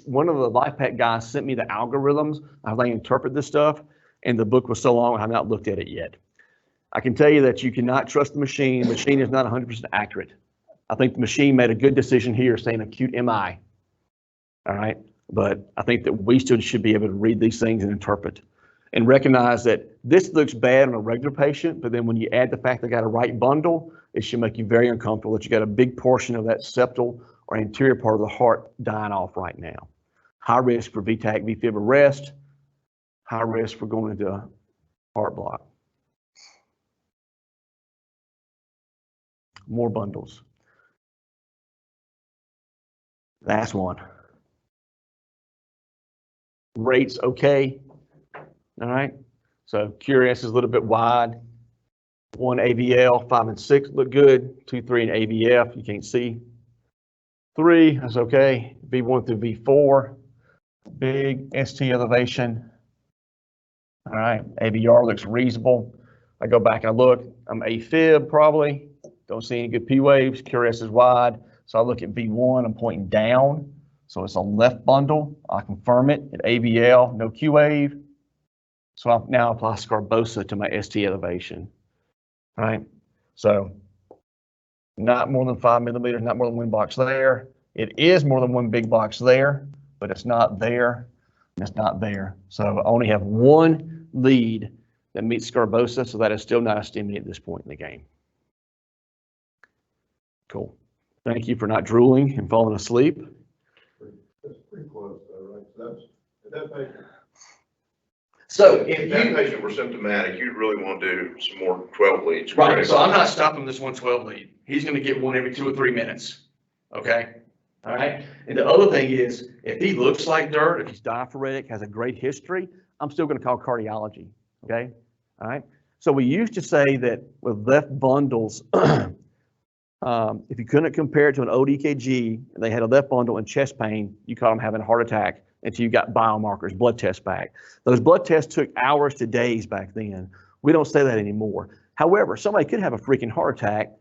one of the LifePak guys sent me the algorithms, how they interpret this stuff, and the book was so long I have not looked at it yet. I can tell you that you cannot trust the machine. The machine is not 100% accurate. I think the machine made a good decision here saying acute MI. All right, but I think that we still should be able to read these things and interpret and recognize that this looks bad on a regular patient, but then when you add the fact they got a right bundle, it should make you very uncomfortable that you got a big portion of that septal or anterior part of the heart dying off right now. High risk for VTAC, VFib arrest, high risk for going into heart block. More bundles. Last one. Rates okay. All right. So QRS is a little bit wide. 1 AVL, 5 and 6 look good. 2, 3, and AVF, you can't see. 3, that's okay. V1 through V4, big ST elevation. All right, AVR looks reasonable. I go back and I look, I'm AFib probably. Don't see any good P waves. QRS is wide. So I look at V1, I'm pointing down. So it's a left bundle. I confirm it at AVL, no Q wave. So I now apply Scarbosa to my ST elevation. All right, so not more than 5 millimeters, not more than 1 box there. It is more than 1 big box there, but it's not there, and it's not there. So I only have 1 lead that meets Scarbosa, so that is still not a STEMI at this point in the game. Cool. Thank you for not drooling and falling asleep. That's pretty close though, right? So that's, that patient. So If that patient were symptomatic, you'd really want to do some more 12 leads. right, correct? so I'm not stopping this 112 lead. He's going to get one every 2 or 3 minutes. Okay. All right. And the other thing is, if he looks like dirt, If he's diaphoretic, has a great history, I'm still going to call cardiology. Okay. All right. So we used to say that with left bundles, if you couldn't compare it to an old EKG, and they had a left bundle and chest pain, you caught them having a heart attack until you got biomarkers, blood tests back. Those blood tests took hours to days back then. We don't say that anymore. However, somebody could have a freaking heart attack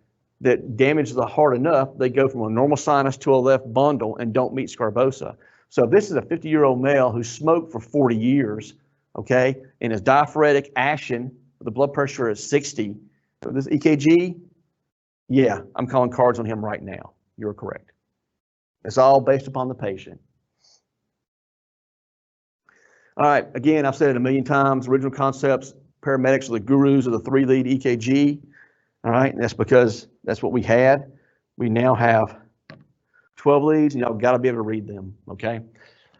that damages the heart enough, they go from a normal sinus to a left bundle and don't meet Scarbosa. So if this is a 50-year-old male who smoked for 40 years, okay, and is diaphoretic, ashen, the blood pressure is 60, this EKG, yeah, I'm calling cards on him right now. You're correct. It's all based upon the patient. All right, again, I've said it a million times, original concepts, paramedics are the gurus of the 3-lead EKG. All right, and that's because that's what we had. We now have 12 leads, and y'all got to be able to read them, okay?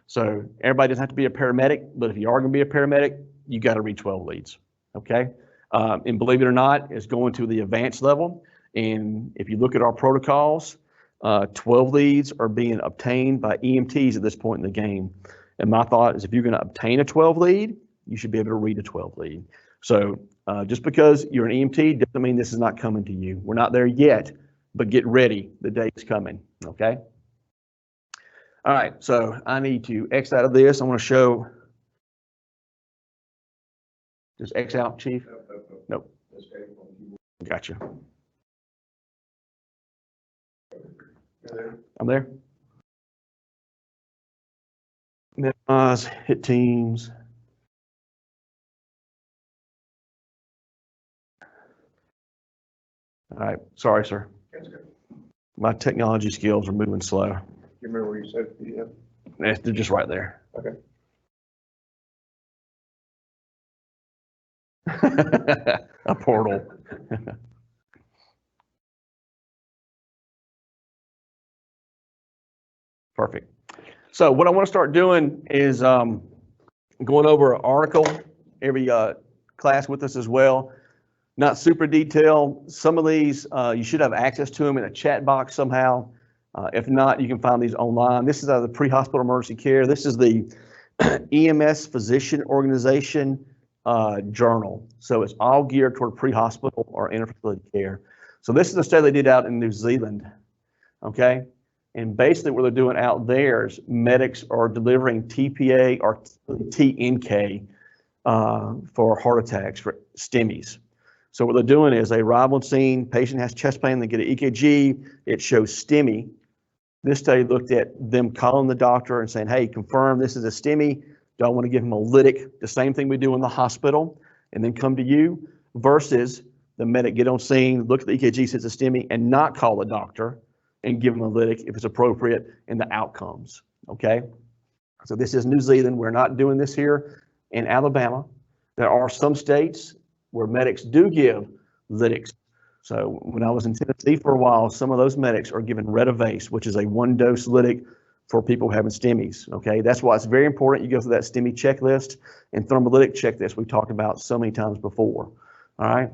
So everybody doesn't have to be a paramedic, but if you are going to be a paramedic, you got to read 12 leads, okay? And believe it or not, it's going to the advanced level. And if you look at our protocols, 12 leads are being obtained by EMTs at this point in the game. And my thought is if you're going to obtain a 12 lead, you should be able to read a 12 lead. So just because you're an EMT doesn't mean this is not coming to you. We're not there yet, but get ready. The day is coming, okay? All right, so I need to X out of this. I want to show, just X out, Chief? Nope. Gotcha. I'm there. Minimize, hit teams. All right, sorry, sir. My technology skills are moving slow. You remember where you said PDF? They're just right there. Okay. A portal. Perfect. So what I want to start doing is going over an article every class with us as well. Not super detailed. Some of these you should have access to them in a chat box somehow. If not, you can find these online. This is out of the pre-hospital emergency care. This is the EMS Physician Organization journal. So it's all geared toward pre-hospital or inter-facility care. So this is a study they did out in New Zealand, okay? And basically what they're doing out there is medics are delivering TPA or TNK for heart attacks, for STEMIs. So what they're doing is they arrive on scene, patient has chest pain, they get an EKG, it shows STEMI. This study looked at them calling the doctor and saying, hey, confirm this is a STEMI. Do I want to give him a lytic? The same thing we do in the hospital, and then come to you, versus the medic get on scene, look at the EKG, says it's a STEMI, and not call the doctor and give him a lytic if it's appropriate, and the outcomes, okay? So this is New Zealand. We're not doing this here in Alabama. There are some states where medics do give lytics. So when I was in Tennessee for a while, some of those medics are given Retavase, which is a 1-dose lytic for people having STEMIs, okay? That's why it's very important you go through that STEMI checklist and thrombolytic checklist we talked about so many times before, all right?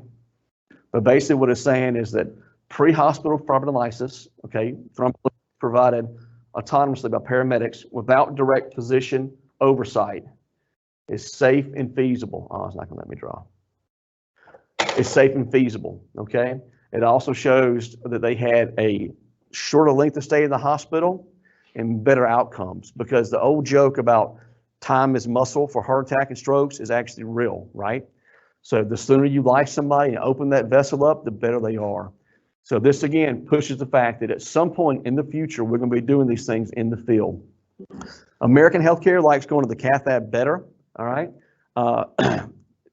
But basically what it's saying is that pre-hospital fibrinolysis, okay, thrombolytic provided autonomously by paramedics without direct physician oversight is safe and feasible. Oh, it's not gonna let me draw. It's safe and feasible, okay? It also shows that they had a shorter length of stay in the hospital and better outcomes, because the old joke about time is muscle for heart attack and strokes is actually real, right? So the sooner you life somebody and open that vessel up, the better they are. So this again pushes the fact that at some point in the future, we're going to be doing these things in the field. American healthcare likes going to the cath lab better, all right?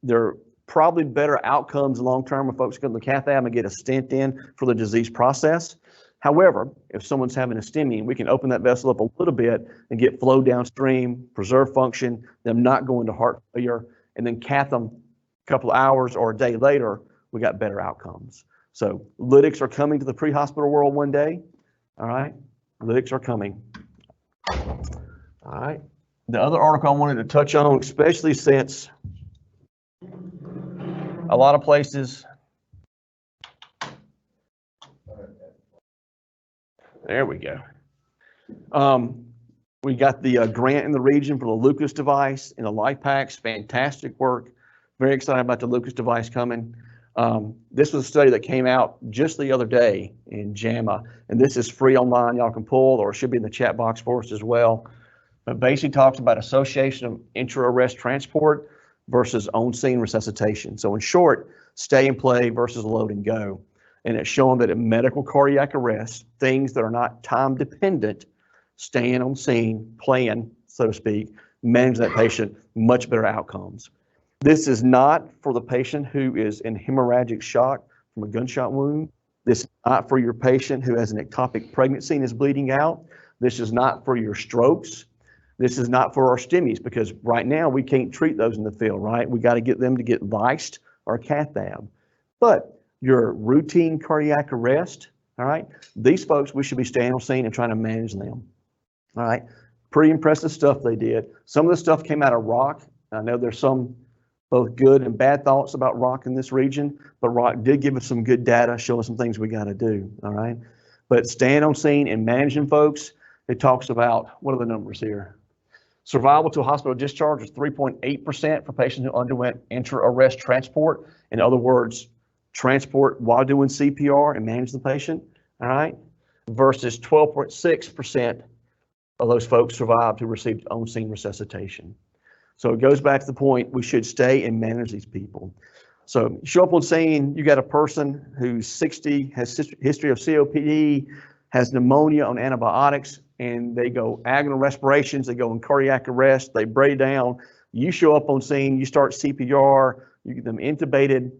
There are probably better outcomes long-term when folks go to the cath lab and get a stent in for the disease process. However, if someone's having a STEMI, we can open that vessel up a little bit and get flow downstream, preserve function, them not going to heart failure, and then cath them a couple of hours or a day later, we got better outcomes. So lytics are coming to the pre-hospital world one day, all right? Lytics are coming. All right. The other article I wanted to touch on, especially since a lot of places, there we go. We got the grant in the region for the Lucas device and the life packs, fantastic work. Very excited about the Lucas device coming. This was a study that came out just the other day in JAMA, and this is free online. Y'all can pull, or it should be in the chat box for us as well. But basically talks about association of intra-arrest transport versus on-scene resuscitation. So in short, stay and play versus load and go. And it's shown that in medical cardiac arrest, things that are not time dependent, staying on scene, playing, so to speak, manage that patient, much better outcomes. This is not for the patient who is in hemorrhagic shock from a gunshot wound. This is not for your patient who has an ectopic pregnancy and is bleeding out. This is not for your strokes. This is not for our STEMIs because right now we can't treat those in the field, right? We got to get them to get licensed or cath lab. But your routine cardiac arrest, all right, these folks, we should be staying on scene and trying to manage them. All right, pretty impressive stuff they did. Some of the stuff came out of Rock. I know there's some both good and bad thoughts about Rock in this region, but Rock did give us some good data, show us some things we got to do, all right? But staying on scene and managing folks, it talks about, what are the numbers here? Survival to hospital discharge is 3.8% for patients who underwent intra-arrest transport. In other words, transport while doing CPR and manage the patient, all right? Versus 12.6% of those folks survived who received on-scene resuscitation. So it goes back to the point, we should stay and manage these people. So you show up on scene, you got a person who's 60, has history of COPD, has pneumonia on antibiotics, and they go agonal respirations, they go in cardiac arrest, they break down. You show up on scene, you start CPR, you get them intubated,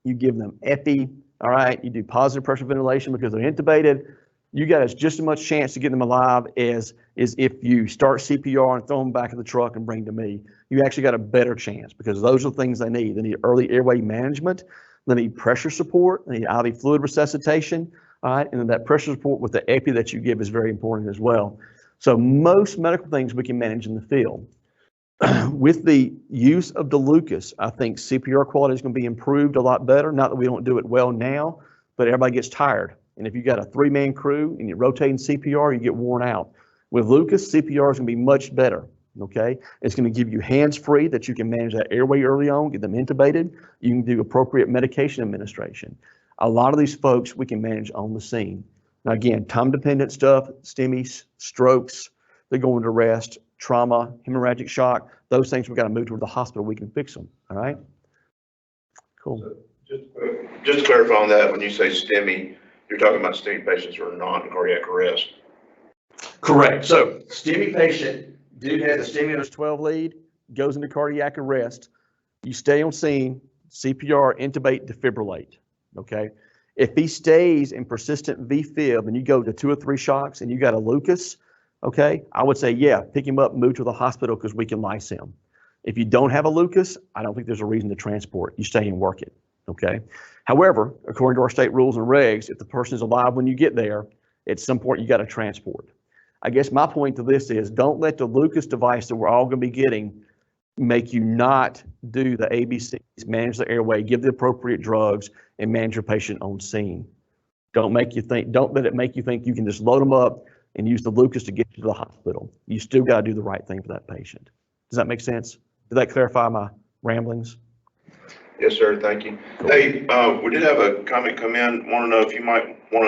you give them epi, all right? You do positive pressure ventilation because they're intubated. You got just as much chance to get them alive as if you start CPR and throw them back in the truck and bring to me. You actually got a better chance because those are the things they need. They need early airway management. They need pressure support. They need IV fluid resuscitation. All right, and then that pressure support with the epi that you give is very important as well. So most medical things we can manage in the field. With the use of DeLucas, I think CPR quality is going to be improved a lot better. Not that we don't do it well now, but everybody gets tired. And if you got a 3-man crew and you're rotating CPR, you get worn out. With Lucas, CPR is going to be much better, okay? It's going to give you hands-free that you can manage that airway early on, get them intubated. You can do appropriate medication administration. A lot of these folks we can manage on the scene. Now again, time-dependent stuff, STEMIs, strokes, they go into rest, trauma, hemorrhagic shock, those things we got to move to the hospital, we can fix them, all right? Cool. So just to clarify on that, when you say STEMI, you're talking about STEMI patients who are not in cardiac arrest. Correct. So STEMI patient, dude has a STEMI 12 lead, goes into cardiac arrest. You stay on scene, CPR, intubate, defibrillate, okay? If he stays in persistent VFib and you go to 2 or 3 shocks and you got a Lucas, okay, I would say, yeah, pick him up, move to the hospital because we can lyse him. If you don't have a Lucas, I don't think there's a reason to transport. You stay and work it, okay? However, according to our state rules and regs, if the person is alive when you get there, at some point you got to transport. I guess my point to this is don't let the Lucas device that we're all going to be getting make you not do the ABCs, manage the airway, give the appropriate drugs, and manage your patient on scene. Don't let it make you think you can just load them up and use the Lucas to get you to the hospital. You still got to do the right thing for that patient. Does that make sense? Did that clarify my ramblings? Yes, sir. Thank you. Hey, we did have a comment come in. Want to know if you might want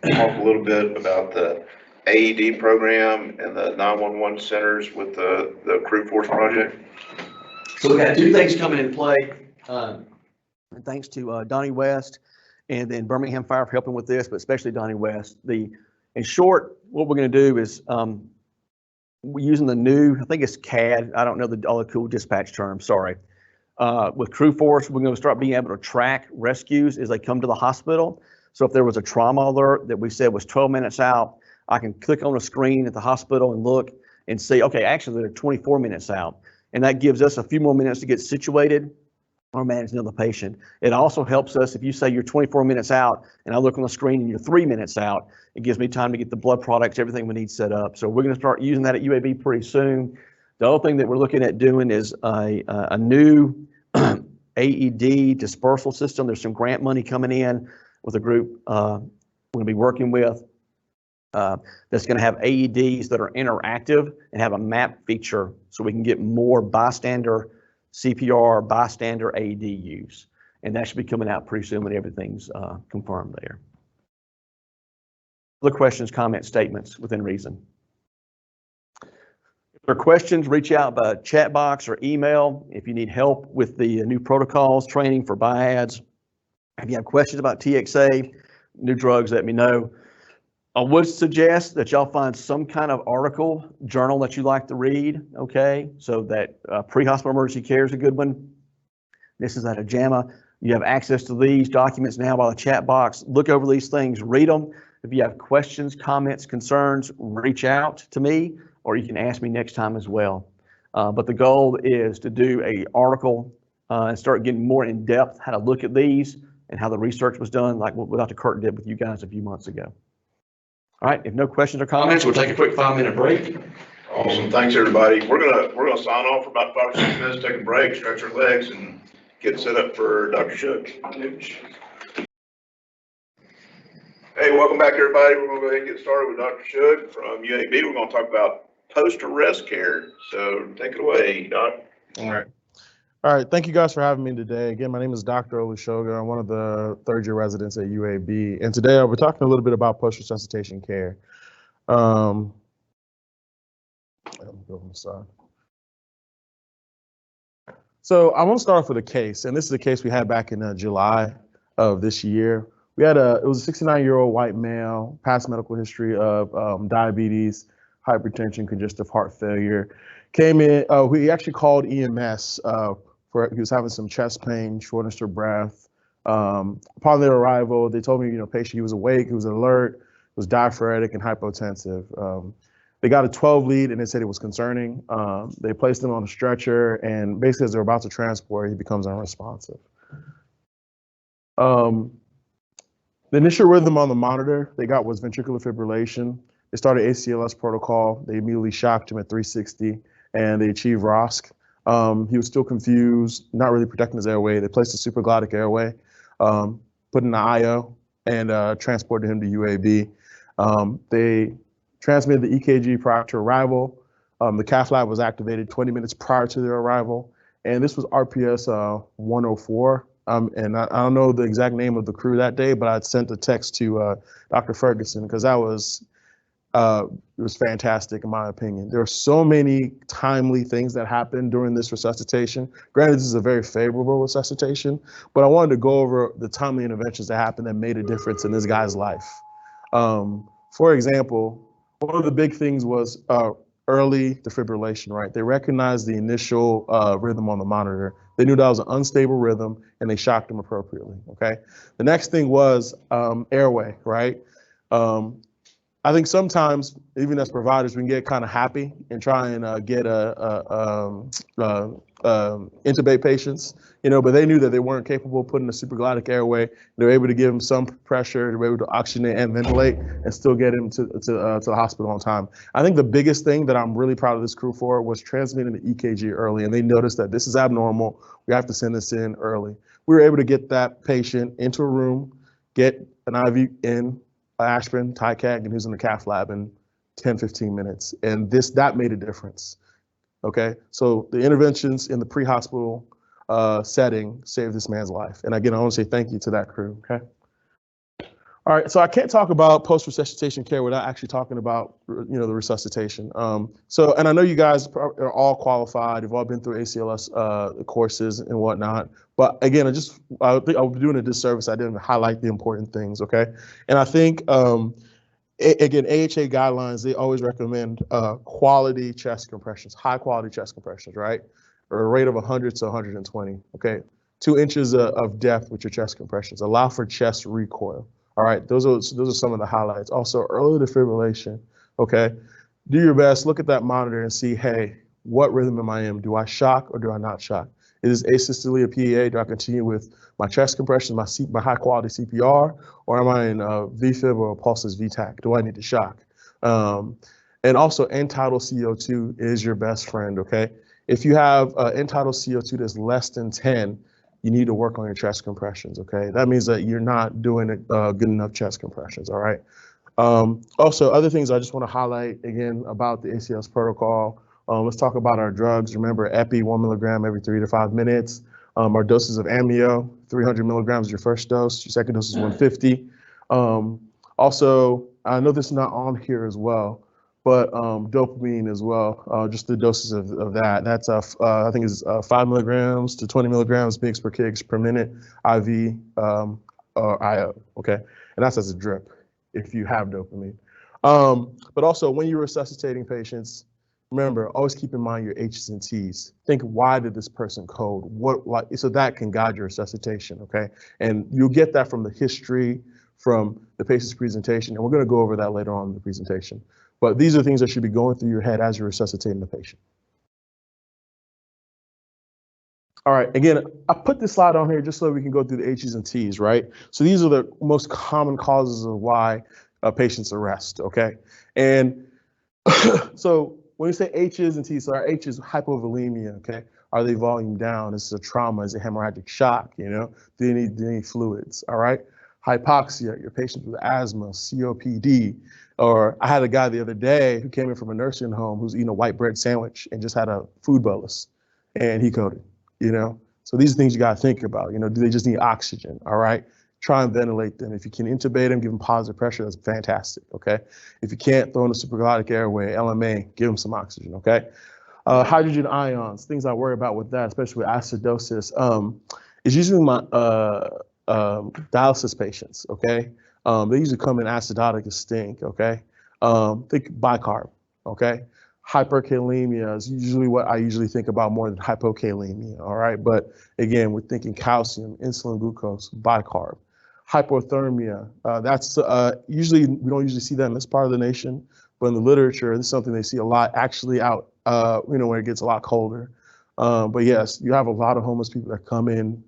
to talk a little bit about the AED program and the 911 centers with the Crew Force project. So we got 2 things coming in play. And thanks to Donnie West and then Birmingham Fire for helping with this, but especially Donnie West. In short, what we're going to do is we're using the new, I think it's CAD. I don't know all the cool dispatch terms. Sorry. With Crew Force, we're going to start being able to track rescues as they come to the hospital. So if there was a trauma alert that we said was 12 minutes out, I can click on a screen at the hospital and look and see, okay, actually they're 24 minutes out. And that gives us a few more minutes to get situated or manage another patient. It also helps us if you say you're 24 minutes out and I look on the screen and you're 3 minutes out, it gives me time to get the blood products, everything we need set up. So we're going to start using that at UAB pretty soon. The other thing that we're looking at doing is a new AED dispersal system. There's some grant money coming in with a group we're going to be working with that's going to have AEDs that are interactive and have a map feature so we can get more bystander CPR, bystander AED use. And that should be coming out pretty soon when everything's confirmed there. Other questions, comments, statements within reason? If there are questions, reach out by chat box or email. If you need help with the new protocols, training for BIADS, if you have questions about TXA, new drugs, let me know. I would suggest that y'all find some kind of article, journal that you like to read, okay? So that pre-hospital emergency care is a good one. This is out of JAMA. You have access to these documents now by the chat box. Look over these things, read them. If you have questions, comments, concerns, reach out to me. or you can ask me next time as well. But the goal is to do an article and start getting more in depth how to look at these and how the research was done, like what Dr. Kirk did with you guys a few months ago. All right, if no questions or comments, We'll take a quick 5-minute break. Awesome, thanks, everybody. We're gonna sign off for about 5 or 6 minutes, take a break, stretch our legs, and get set up for Dr. Shook. Hey, welcome back, everybody. We're gonna go ahead and get started with Dr. Shook from UAB. We're gonna talk about post-arrest care. So take it away, Doc. All right, thank you guys for having me today. Again, my name is Dr. Olushoga. I'm one of the third-year residents at UAB, and today I'll be talking a little bit about post-resuscitation care. So I want to start off with a case, and this is a case we had back in July of this year. It was a 69-year-old white male, past medical history of diabetes, hypertension, congestive heart failure. Came in, he actually called EMS he was having some chest pain, shortness of breath. Upon their arrival, they told me, patient, he was awake, he was alert, was diaphoretic and hypotensive. They got a 12 lead and they said it was concerning. They placed him on a stretcher, and basically as they're about to transport, he becomes unresponsive. The initial rhythm on the monitor they got was ventricular fibrillation. They started ACLS protocol. They immediately shocked him at 360 and they achieved ROSC. He was still confused, not really protecting his airway. They placed a supraglottic airway, put in the IO, and transported him to UAB. They transmitted the EKG prior to arrival. The cath lab was activated 20 minutes prior to their arrival. And this was RPS 104. And I don't know the exact name of the crew that day, but I sent a text to Dr. Ferguson because it was fantastic in my opinion. There are so many timely things that happened during this resuscitation. Granted, this is a very favorable resuscitation, but I wanted to go over the timely interventions that happened that made a difference in this guy's life. For example, one of the big things was early defibrillation, right? They recognized the initial rhythm on the monitor. They knew that was an unstable rhythm and they shocked him appropriately, okay? The next thing was airway, right? I think sometimes, even as providers, we can get kind of happy and try and intubate patients, but they knew that they weren't capable of putting a supraglottic airway. They were able to give him some pressure, they were able to oxygenate and ventilate and still get him to the hospital on time. I think the biggest thing that I'm really proud of this crew for was transmitting the EKG early, and they noticed that this is abnormal. We have to send this in early. We were able to get that patient into a room, get an IV in, aspirin, Tycac, and he was in the cath lab in 10, 15 minutes. And that made a difference, okay? So the interventions in the pre-hospital setting saved this man's life. And again, I want to say thank you to that crew, okay? All right, so I can't talk about post-resuscitation care without actually talking about, the resuscitation. And I know you guys are all qualified. You've all been through ACLS courses and whatnot. But again, I think I would be doing a disservice. I didn't highlight the important things, okay? And I think, again, AHA guidelines, they always recommend quality chest compressions, high quality chest compressions, right? Or a rate of 100 to 120, okay? 2 inches of depth with your chest compressions. Allow for chest recoil. All right, those are some of the highlights. Also, early defibrillation, okay? Do your best, look at that monitor and see, hey, what rhythm am I in? Do I shock or do I not shock? Is asystole a PEA? Do I continue with my chest compression, my high quality CPR, or am I in VFib or pulseless VTAC? Do I need to shock? And also end-tidal CO2 is your best friend, okay? If you have end-tidal CO2 that's less than 10, you need to work on your chest compressions, okay? That means that you're not doing good enough chest compressions, all right? Also, other things I just want to highlight again about the ACLS protocol. Let's talk about our drugs. Remember, epi 1 milligram every 3 to 5 minutes. Our doses of amnio, 300 milligrams is your first dose. Your second dose is 150. Also, I know this is not on here as well, but dopamine as well, just the doses of that. That's, I think it's 5 milligrams to 20 milligrams mg per kg per minute IV or IO, okay? And that's as a drip if you have dopamine. But also when you're resuscitating patients, remember, always keep in mind your H's and T's. Think, why did this person code? So that can guide your resuscitation, okay? And you'll get that from the history, from the patient's presentation, and we're gonna go over that later on in the presentation. But these are things that should be going through your head as you're resuscitating the patient. All right, again, I put this slide on here just so we can go through the H's and T's, right? So these are the most common causes of why patients arrest, okay? And so when we say H's and T's, so our H is hypovolemia, okay? Are they volume down? Is it a trauma? Is it hemorrhagic shock, you know? Do they need fluids, all right? Hypoxia, your patient with asthma, COPD, or I had a guy the other day who came in from a nursing home who's eating a white bread sandwich and just had a food bolus, and he coded, you know? So these are things you gotta think about, you know, do they just need oxygen, all right? Try and ventilate them. If you can intubate them, give them positive pressure, that's fantastic, okay? If you can't, throw in a supraglottic airway, LMA, give them some oxygen, okay? Hydrogen ions, things I worry about with that, especially with acidosis, is usually my dialysis patients, okay? They usually come in acidotic and stink, okay? Think bicarb, okay? Hyperkalemia is usually what I usually think about more than hypokalemia, all right? But again, we're thinking calcium, insulin glucose, bicarb. Hypothermia, that's usually, we don't usually see that in this part of the nation, but in the literature, this is something they see a lot actually out, you know, when it gets a lot colder. But yes, you have a lot of homeless people that come in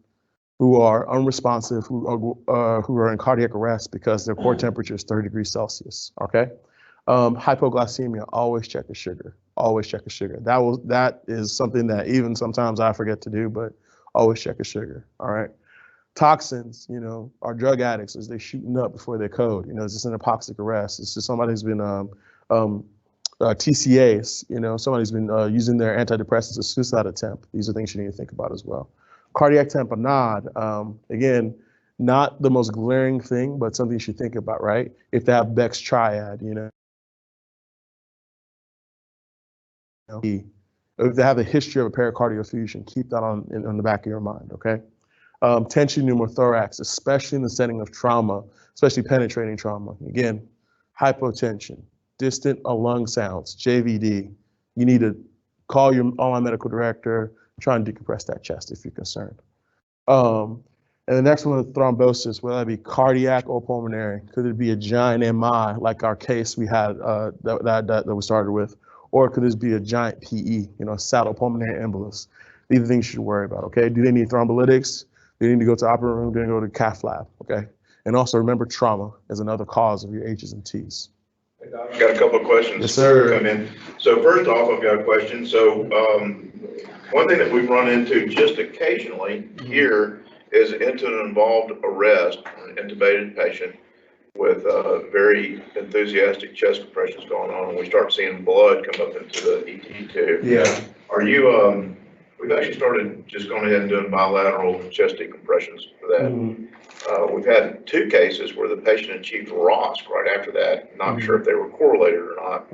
who are unresponsive, who are in cardiac arrest because their core temperature is 30 degrees Celsius, okay? Hypoglycemia, always check the sugar, always check the sugar. That is something that even sometimes I forget to do, but always check the sugar, all right? Toxins, you know, are drug addicts, is they shooting up before they code, you know, is this an hypoxic arrest? It's just somebody who's been TCAs, you know, somebody's been using their antidepressants, a suicide attempt. These are things you need to think about as well. Cardiac tamponade, again, not the most glaring thing, but something you should think about, right? If they have Beck's triad, you know. If they have a history of a pericardial effusion, keep that on the back of your mind, okay? Tension pneumothorax, especially in the setting of trauma, especially penetrating trauma. Again, hypotension, distant or lung sounds, JVD. You need to call your online medical director, try and decompress that chest if you're concerned. And the next one is thrombosis, whether that be cardiac or pulmonary. Could it be a giant MI, like our case we had that we started with, or could this be a giant PE, you know, saddle pulmonary embolus? These are things you should worry about, okay? Do they need thrombolytics? Do they need to go to the operating room? Do they go to the cath lab, okay? And also remember, trauma is another cause of your H's and T's. I've got a couple of questions. Yes, sir. Come in. So first off, I've got a question. So one thing that we've run into just occasionally here is incident-involved arrest, an intubated patient with very enthusiastic chest compressions going on, and we start seeing blood come up into the ET tube. Yeah. Are you, we've actually started just going ahead and doing bilateral chest decompressions for that. We've had 2 cases where the patient achieved ROSC right after that. Not sure if they were correlated or not,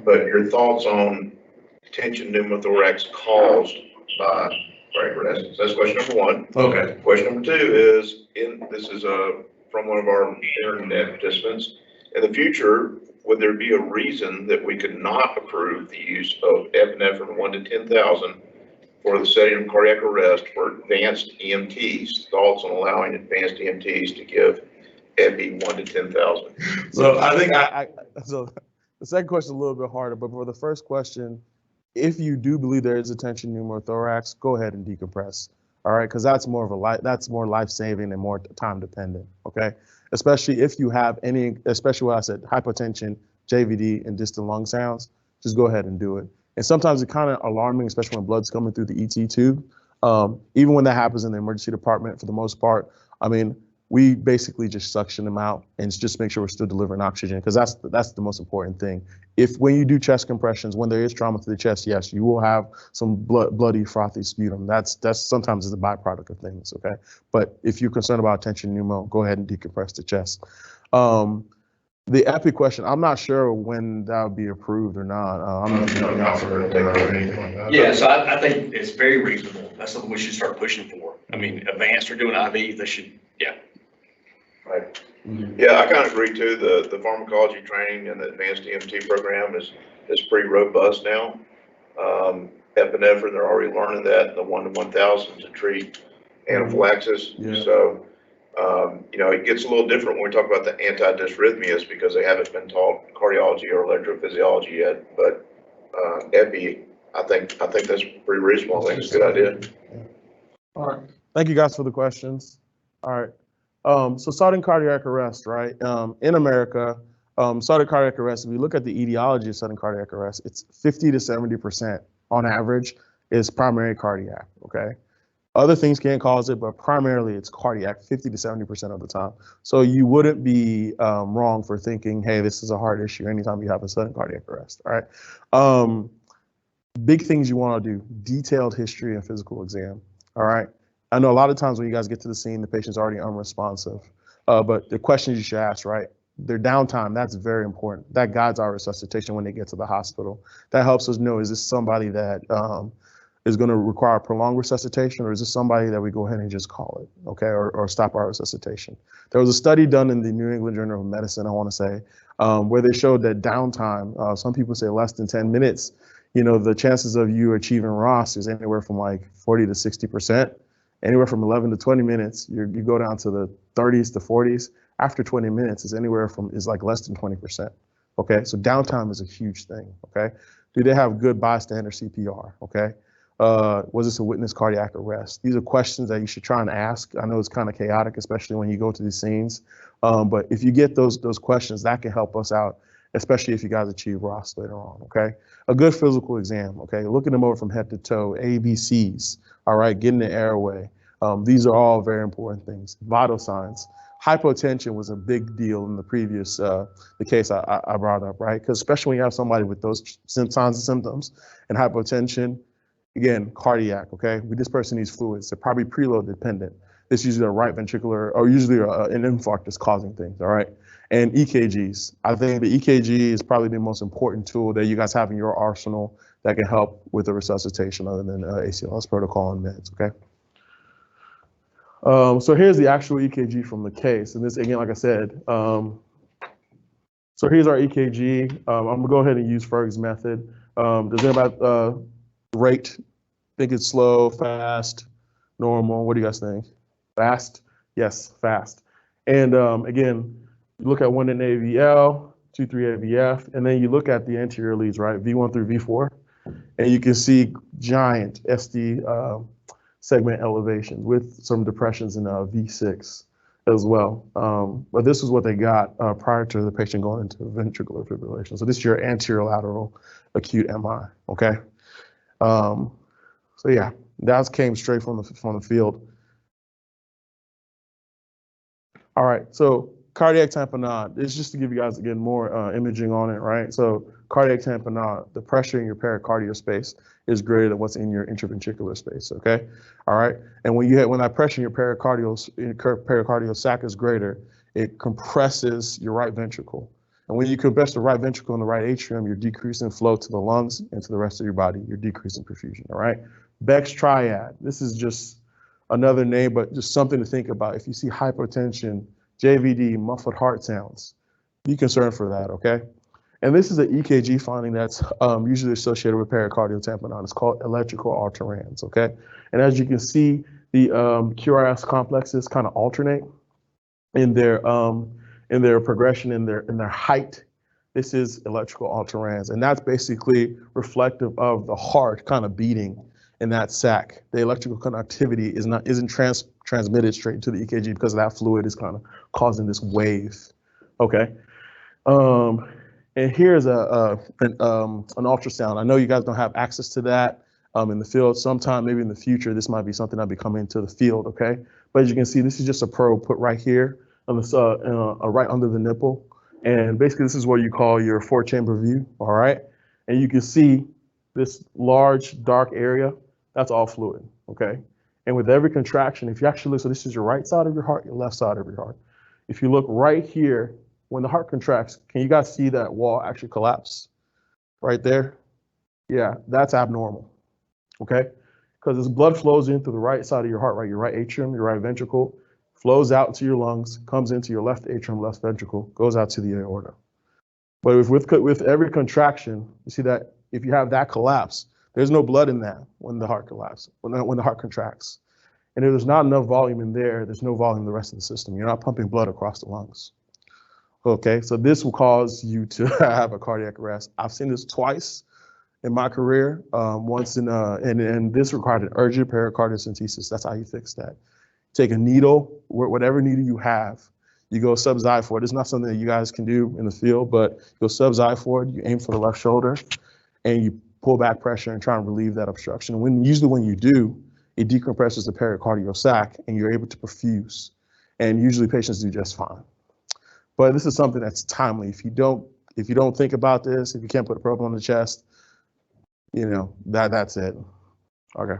but your thoughts on tension pneumothorax caused by cardiac arrest? So that's question number 1. Okay. Question number 2 is, this is from one of our internet participants. In the future, would there be a reason that we could not approve the use of epinephrine 1 to 10,000 for the setting of cardiac arrest for advanced EMTs? Thoughts on allowing advanced EMTs to give epi 1 to 10,000? So I think so the second question is a little bit harder, but for the first question, if you do believe there is a tension pneumothorax, go ahead and decompress. All right, because that's more life-saving and more time dependent. Okay, especially if you have any, especially what I said, hypotension, JVD, and distant lung sounds, just go ahead and do it. And sometimes it's kind of alarming, especially when blood's coming through the ET tube. Even when that happens in the emergency department, for the most part, I mean, we basically just suction them out and just make sure we're still delivering oxygen, because that's the most important thing. When you do chest compressions, when there is trauma to the chest, yes, you will have some bloody, frothy sputum. That's sometimes is a byproduct of things, okay? But if you're concerned about tension pneumo, go ahead and decompress the chest. The epi question, I'm not sure when that would be approved or not. I'm not sure or anything like that. Yeah, so I think it's very reasonable. That's something we should start pushing for. I mean, advanced or doing IV, they should, yeah. Right. Yeah, I kind of agree too. The pharmacology training and the advanced EMT program is pretty robust now. Epinephrine, they're already learning that, the 1 to 1,000 to treat anaphylaxis. Yeah. So You know, it gets a little different when we talk about the anti-dysrhythmias because they haven't been taught cardiology or electrophysiology yet. But epi, I think that's pretty reasonable. I think it's a good idea. All right. Thank you guys for the questions. All right. So sudden cardiac arrest, right? In America, sudden cardiac arrest, if we look at the etiology of sudden cardiac arrest, it's 50 to 70% on average is primary cardiac, okay? Other things can cause it, but primarily it's cardiac 50 to 70% of the time. So you wouldn't be wrong for thinking, hey, this is a heart issue anytime you have a sudden cardiac arrest, all right? Big things you want to do, detailed history and physical exam, all right? I know a lot of times when you guys get to the scene, the patient's already unresponsive, but the questions you should ask, right? Their downtime, that's very important. That guides our resuscitation when they get to the hospital. That helps us know, is this somebody that is going to require prolonged resuscitation, or is this somebody that we go ahead and just call it, okay, or stop our resuscitation? There was a study done in the New England Journal of Medicine, I want to say, where they showed that downtime, some people say less than 10 minutes, you know, the chances of you achieving ROS is anywhere from like 40 to 60%. Anywhere from 11 to 20 minutes, you go down to the 30s to 40s. After 20 minutes, is like less than 20%. Okay, so downtime is a huge thing. Okay, do they have good bystander CPR? Okay, was this a witness cardiac arrest? These are questions that you should try and ask. I know it's kind of chaotic, especially when you go to these scenes, but if you get those questions, that can help us out, especially if you guys achieve ROS later on. Okay, a good physical exam. Okay, looking them over from head to toe, ABCs. All right, getting the airway. These are all very important things. Vital signs. Hypotension was a big deal in the previous, the case I brought up, right? Because especially when you have somebody with those signs and symptoms and hypotension, again, cardiac, okay? This person needs fluids. They're probably preload dependent. It's usually a right ventricular, or usually an infarct that's causing things, all right? And EKGs. I think the EKG is probably the most important tool that you guys have in your arsenal that can help with the resuscitation other than ACLS protocol and meds, okay? So here's the actual EKG from the case. And this, again, like I said, so here's our EKG. I'm gonna go ahead and use Ferg's method. Does anybody rate, think it's slow, fast, normal? What do you guys think? Fast? Yes, fast. And again, you look at 1 in AVL, 2, 3 AVF, and then you look at the anterior leads, right? V1 through V4, and you can see giant SD segment elevation with some depressions in V6 as well. But this is what they got prior to the patient going into ventricular fibrillation. So this is your anterolateral acute MI, okay? So yeah, that came straight from the field. All right, so cardiac tamponade. This is just to give you guys, again, more imaging on it, right? So cardiac tamponade, the pressure in your pericardial space is greater than what's in your interventricular space, okay? All right, and when that pressure in your pericardial sac is greater, it compresses your right ventricle. And when you compress the right ventricle and the right atrium, you're decreasing flow to the lungs and to the rest of your body. You're decreasing perfusion, all right? Beck's triad, this is just another name, but just something to think about. If you see hypotension, JVD, muffled heart sounds, be concerned for that, okay? And this is an EKG finding that's usually associated with pericardial tamponade. It's called electrical alternans, okay? And as you can see, the QRS complexes kind of alternate in their progression, in their height. This is electrical alternans, and that's basically reflective of the heart kind of beating in that sac. The electrical conductivity isn't transmitted straight to the EKG because that fluid is kind of causing this wave, okay? And here's an ultrasound. I know you guys don't have access to that in the field. Sometime, maybe in the future, this might be something that'll be coming into the field, okay? But as you can see, this is just a probe put right here, on the, right under the nipple. And basically, this is what you call your 4-chamber view, all right? And you can see this large, dark area, that's all fluid, okay? And with every contraction, if you actually look, so this is your right side of your heart, your left side of your heart. If you look right here, when the heart contracts, can you guys see that wall actually collapse right there? Yeah, that's abnormal, okay? Because as blood flows in through the right side of your heart, right, your right atrium, your right ventricle, flows out into your lungs, comes into your left atrium, left ventricle, goes out to the aorta. But with every contraction, you see that if you have that collapse, there's no blood in that when the heart collapses, when the heart contracts. And if there's not enough volume in there, there's no volume in the rest of the system. You're not pumping blood across the lungs. Okay, so this will cause you to have a cardiac arrest. I've seen this twice in my career. Once and this required an urgent pericardiocentesis. That's how you fix that. Take a needle, whatever needle you have, you go sub-xiphoid. It's not something that you guys can do in the field, but you go sub-xiphoid, you aim for the left shoulder, and you pull back pressure and try and relieve that obstruction. Usually when you do, it decompresses the pericardial sac and you're able to perfuse. And usually patients do just fine. But this is something that's timely. If you don't think about this, if you can't put a probe on the chest, that's it. Okay.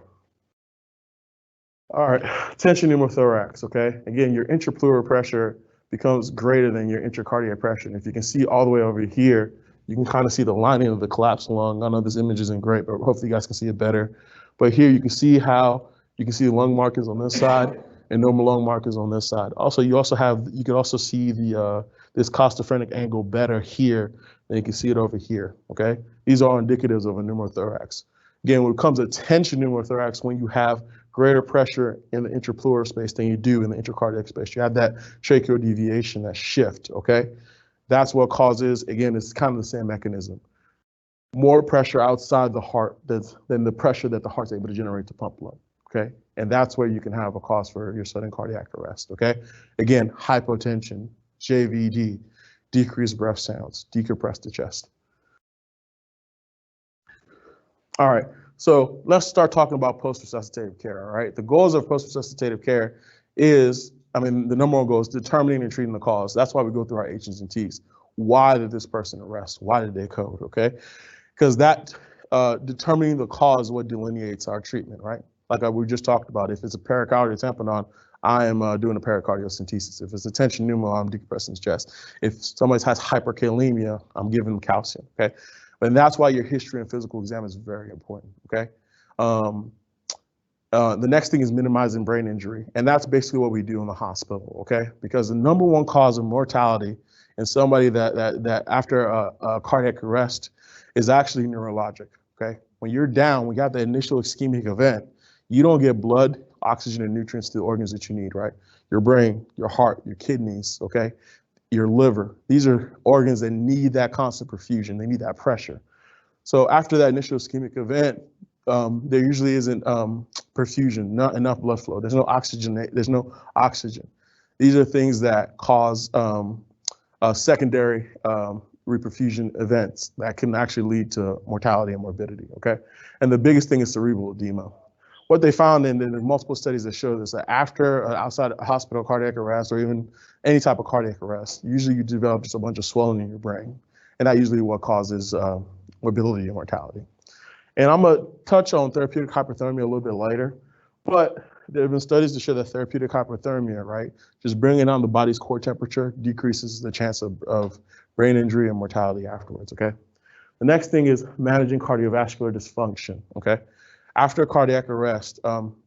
All right, tension pneumothorax, okay? Again, your intrapleural pressure becomes greater than your intracardiac pressure. And if you can see all the way over here, you can kind of see the lining of the collapsed lung. I know this image isn't great, but hopefully you guys can see it better. But here you can see the lung markers on this side and normal lung markers on this side. Also, you can also see this costophrenic angle better here than you can see it over here, okay? These are indicatives of a pneumothorax. Again, when it comes to tension pneumothorax, when you have greater pressure in the intrapleural space than you do in the intracardiac space, you have that tracheal deviation, that shift, okay? That's what causes, again, it's kind of the same mechanism. More pressure outside the heart than the pressure that the heart's able to generate to pump blood, okay? And that's where you can have a cause for your sudden cardiac arrest, okay? Again, hypotension, JVD, decreased breath sounds, decompress the chest. All right, so let's start talking about post-resuscitative care, all right? The goals of post-resuscitative care is, the number one goal is determining and treating the cause. That's why we go through our H's and T's. Why did this person arrest? Why did they code, okay? Because that determining the cause is what delineates our treatment, right? Like we just talked about, if it's a pericardial tamponade, I am doing a pericardiocentesis. If it's a tension pneumo, I'm decompressing his chest. If somebody has hyperkalemia, I'm giving them calcium, okay? And that's why your history and physical exam is very important, okay? The next thing is minimizing brain injury. And that's basically what we do in the hospital, okay? Because the number one cause of mortality in somebody that after a cardiac arrest is actually neurologic, okay? When you're down, we got the initial ischemic event, you don't get blood, oxygen, and nutrients to the organs that you need, right? Your brain, your heart, your kidneys, okay? Your liver. These are organs that need that constant perfusion. They need that pressure. So after that initial ischemic event, there usually isn't perfusion, not enough blood flow. There's no oxygen. These are things that cause secondary reperfusion events that can actually lead to mortality and morbidity, okay? And the biggest thing is cerebral edema. What they found, and there are multiple studies that show this, that after outside a hospital cardiac arrest or even any type of cardiac arrest, usually you develop just a bunch of swelling in your brain. And that usually what causes morbidity and mortality. And I'm gonna touch on therapeutic hyperthermia a little bit later, but there have been studies to show that therapeutic hyperthermia, right, just bringing down the body's core temperature decreases the chance of brain injury and mortality afterwards, okay? The next thing is managing cardiovascular dysfunction, okay? After a cardiac arrest,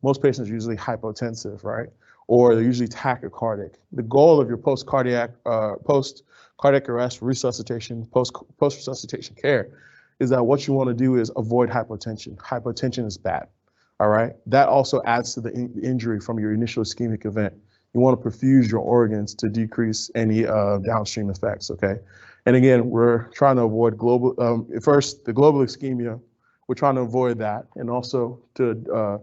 most patients are usually hypotensive, right? Or they're usually tachycardic. The goal of your post-cardiac arrest, resuscitation, post-resuscitation care is that what you want to do is avoid hypotension. Hypotension is bad, all right? That also adds to the injury from your initial ischemic event. You want to perfuse your organs to decrease any downstream effects, okay? And again, we're trying to avoid the global ischemia. We're trying to avoid that, and also to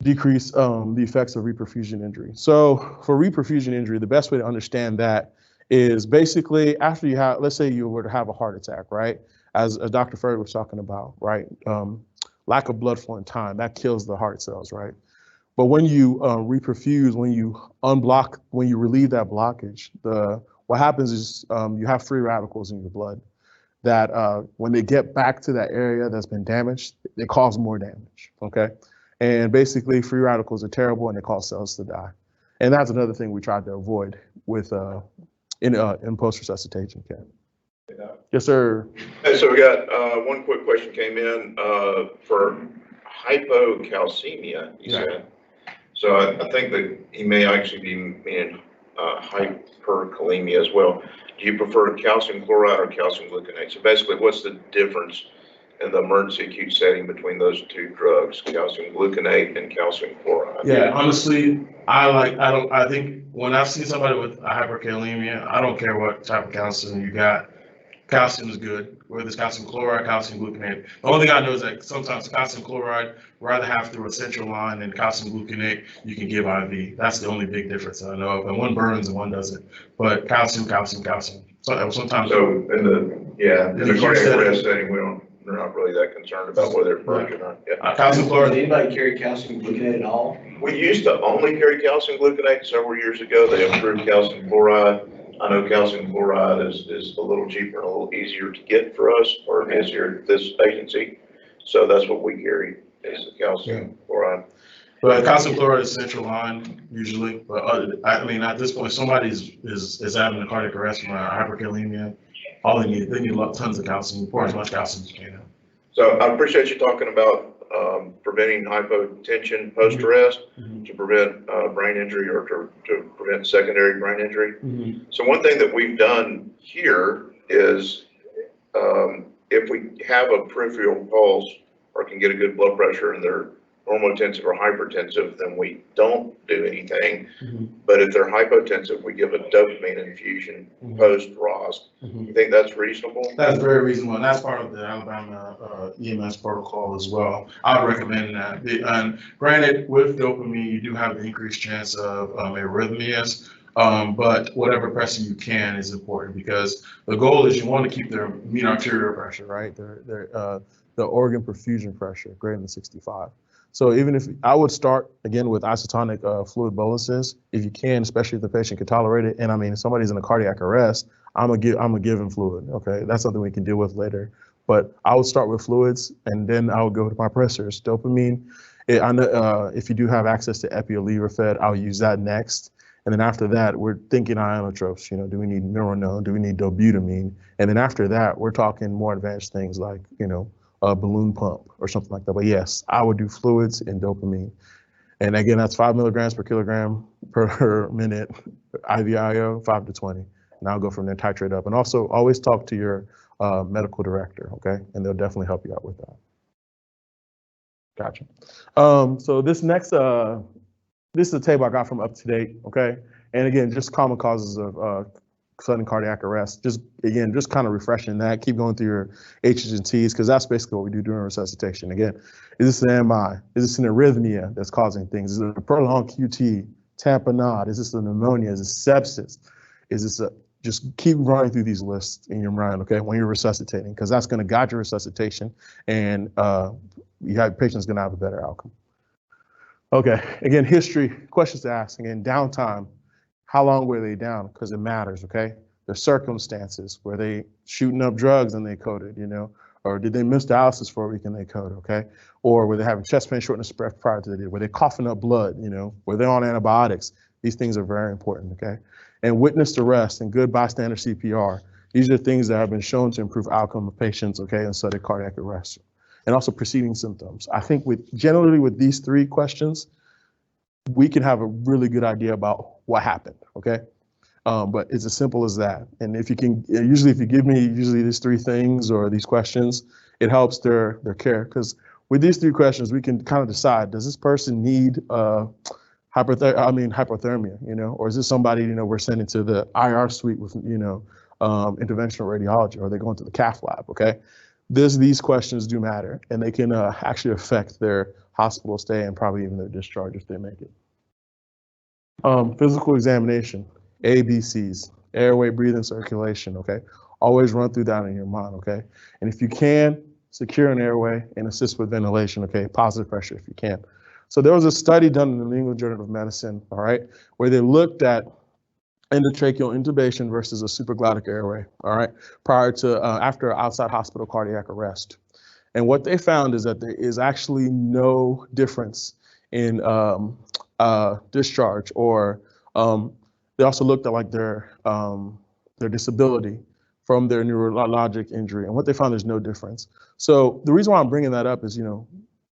decrease the effects of reperfusion injury. So for reperfusion injury, the best way to understand that is basically after you have, let's say you were to have a heart attack, right? As Dr. Ferg was talking about, right? Lack of blood flow in time, that kills the heart cells, right? But when you reperfuse, when you unblock, when you relieve that blockage, what happens is you have free radicals in your blood that when they get back to that area that's been damaged, they cause more damage, okay? And basically free radicals are terrible and they cause cells to die. And that's another thing we tried to avoid with in post-resuscitation care. Yes, sir. Hey, so we got one quick question came in for hypocalcemia, you said. So I think that he may actually be meaning hyperkalemia as well. Do you prefer calcium chloride or calcium gluconate? So basically, what's the difference in the emergency acute setting between those two drugs, calcium gluconate and calcium chloride? Yeah, honestly, I think when I've seen somebody with a hyperkalemia, I don't care what type of calcium you got. Calcium is good, whether it's calcium chloride, calcium gluconate. The only thing I know is that sometimes calcium chloride, rather have through a central line, and calcium gluconate, you can give IV. That's the only big difference that I know of. And one burns and one doesn't. But calcium. So sometimes. So in the cardiac arrest setting, we're not really that concerned about whether it burns or not. Yeah. Calcium Does chloride. anybody carry calcium gluconate at all? We used to only carry calcium gluconate several years ago. They improved calcium chloride. I know calcium chloride is a little cheaper and a little easier to get for us, or is here at this agency. So that's what we carry, is the calcium chloride. But calcium chloride is central line usually. But I mean, at this point, somebody is having a cardiac arrest from hyperkalemia. All they need tons of calcium. You pour as much calcium as you can. So I appreciate you talking about preventing hypotension post-arrest to prevent brain injury or to prevent secondary brain injury. So one thing that we've done here is if we have a peripheral pulse or can get a good blood pressure and they're normotensive or hypertensive, then we don't do anything. But if they're hypotensive, we give a dopamine infusion post-ROSC. You think that's reasonable? That's very reasonable, and that's part of the Alabama EMS protocol as well. I would recommend that. And granted, with dopamine, you do have the increased chance of arrhythmias, but whatever pressing you can is important because the goal is you want to keep their mean arterial pressure, right? The organ perfusion pressure greater than 65. So even if I would start again with isotonic fluid boluses, if you can, especially if the patient can tolerate it. And I mean, if somebody's in a cardiac arrest, I'm gonna give him fluid. Okay, that's something we can deal with later. But I would start with fluids, and then I would go to my pressors. Dopamine. I know if you do have access to epi or levorfed, I'll use that next. And then after that, we're thinking inotropes. You know, do we need Mironone? Do we need dobutamine? And then after that, we're talking more advanced things like, you know, a balloon pump or something like that. But yes, I would do fluids and dopamine. And again, that's 5 milligrams per kilogram per minute, IVIO, 5 to 20. And I'll go from there, titrate up. And also always talk to your medical director, okay? And they'll definitely help you out with that. Gotcha. So this next, this is a table I got from Up to Date, okay? And again, just common causes of sudden cardiac arrest. Just kind of refreshing that. Keep going through your H's and T's because that's basically what we do during resuscitation. Again, is this an MI? Is this an arrhythmia that's causing things? Is it a prolonged QT, tamponade? Is this a pneumonia? Is it sepsis? Is this just keep running through these lists in your mind, okay, when you're resuscitating, because that's going to guide your resuscitation and your patient's going to have a better outcome. Okay, again, history, questions to ask. Again, downtime. How long were they down? Because it matters, okay? The circumstances, were they shooting up drugs and they coded, you know? Or did they miss dialysis for a week and they coded, okay? Or were they having chest pain, shortness of breath prior to the day? Were they coughing up blood, you know? Were they on antibiotics? These things are very important, okay? And witnessed arrest and good bystander CPR. These are things that have been shown to improve outcome of patients, okay, in sudden cardiac arrest. And also preceding symptoms. I think generally with these 3 questions, we can have a really good idea about what happened, okay? But it's as simple as that. And if you can, usually if you give me these 3 things or these questions, it helps their care. Because with these 3 questions, we can kind of decide, does this person need hypothermia, you know? Or is this somebody, you know, we're sending to the IR suite with, you know, interventional radiology, or are they going to the cath lab, okay? These questions do matter, and they can actually affect their hospital stay and probably even their discharge if they make it. Physical examination, ABCs, airway, breathing, circulation, okay? Always run through that in your mind, okay? And if you can, secure an airway and assist with ventilation, okay? Positive pressure if you can. So there was a study done in the New England Journal of Medicine, all right, where they looked at endotracheal intubation versus a supraglottic airway, all right, prior to, after outside hospital cardiac arrest. And what they found is that there is actually no difference in discharge, or they also looked at like their disability from their neurologic injury. And what they found, there's no difference. So the reason why I'm bringing that up is, you know,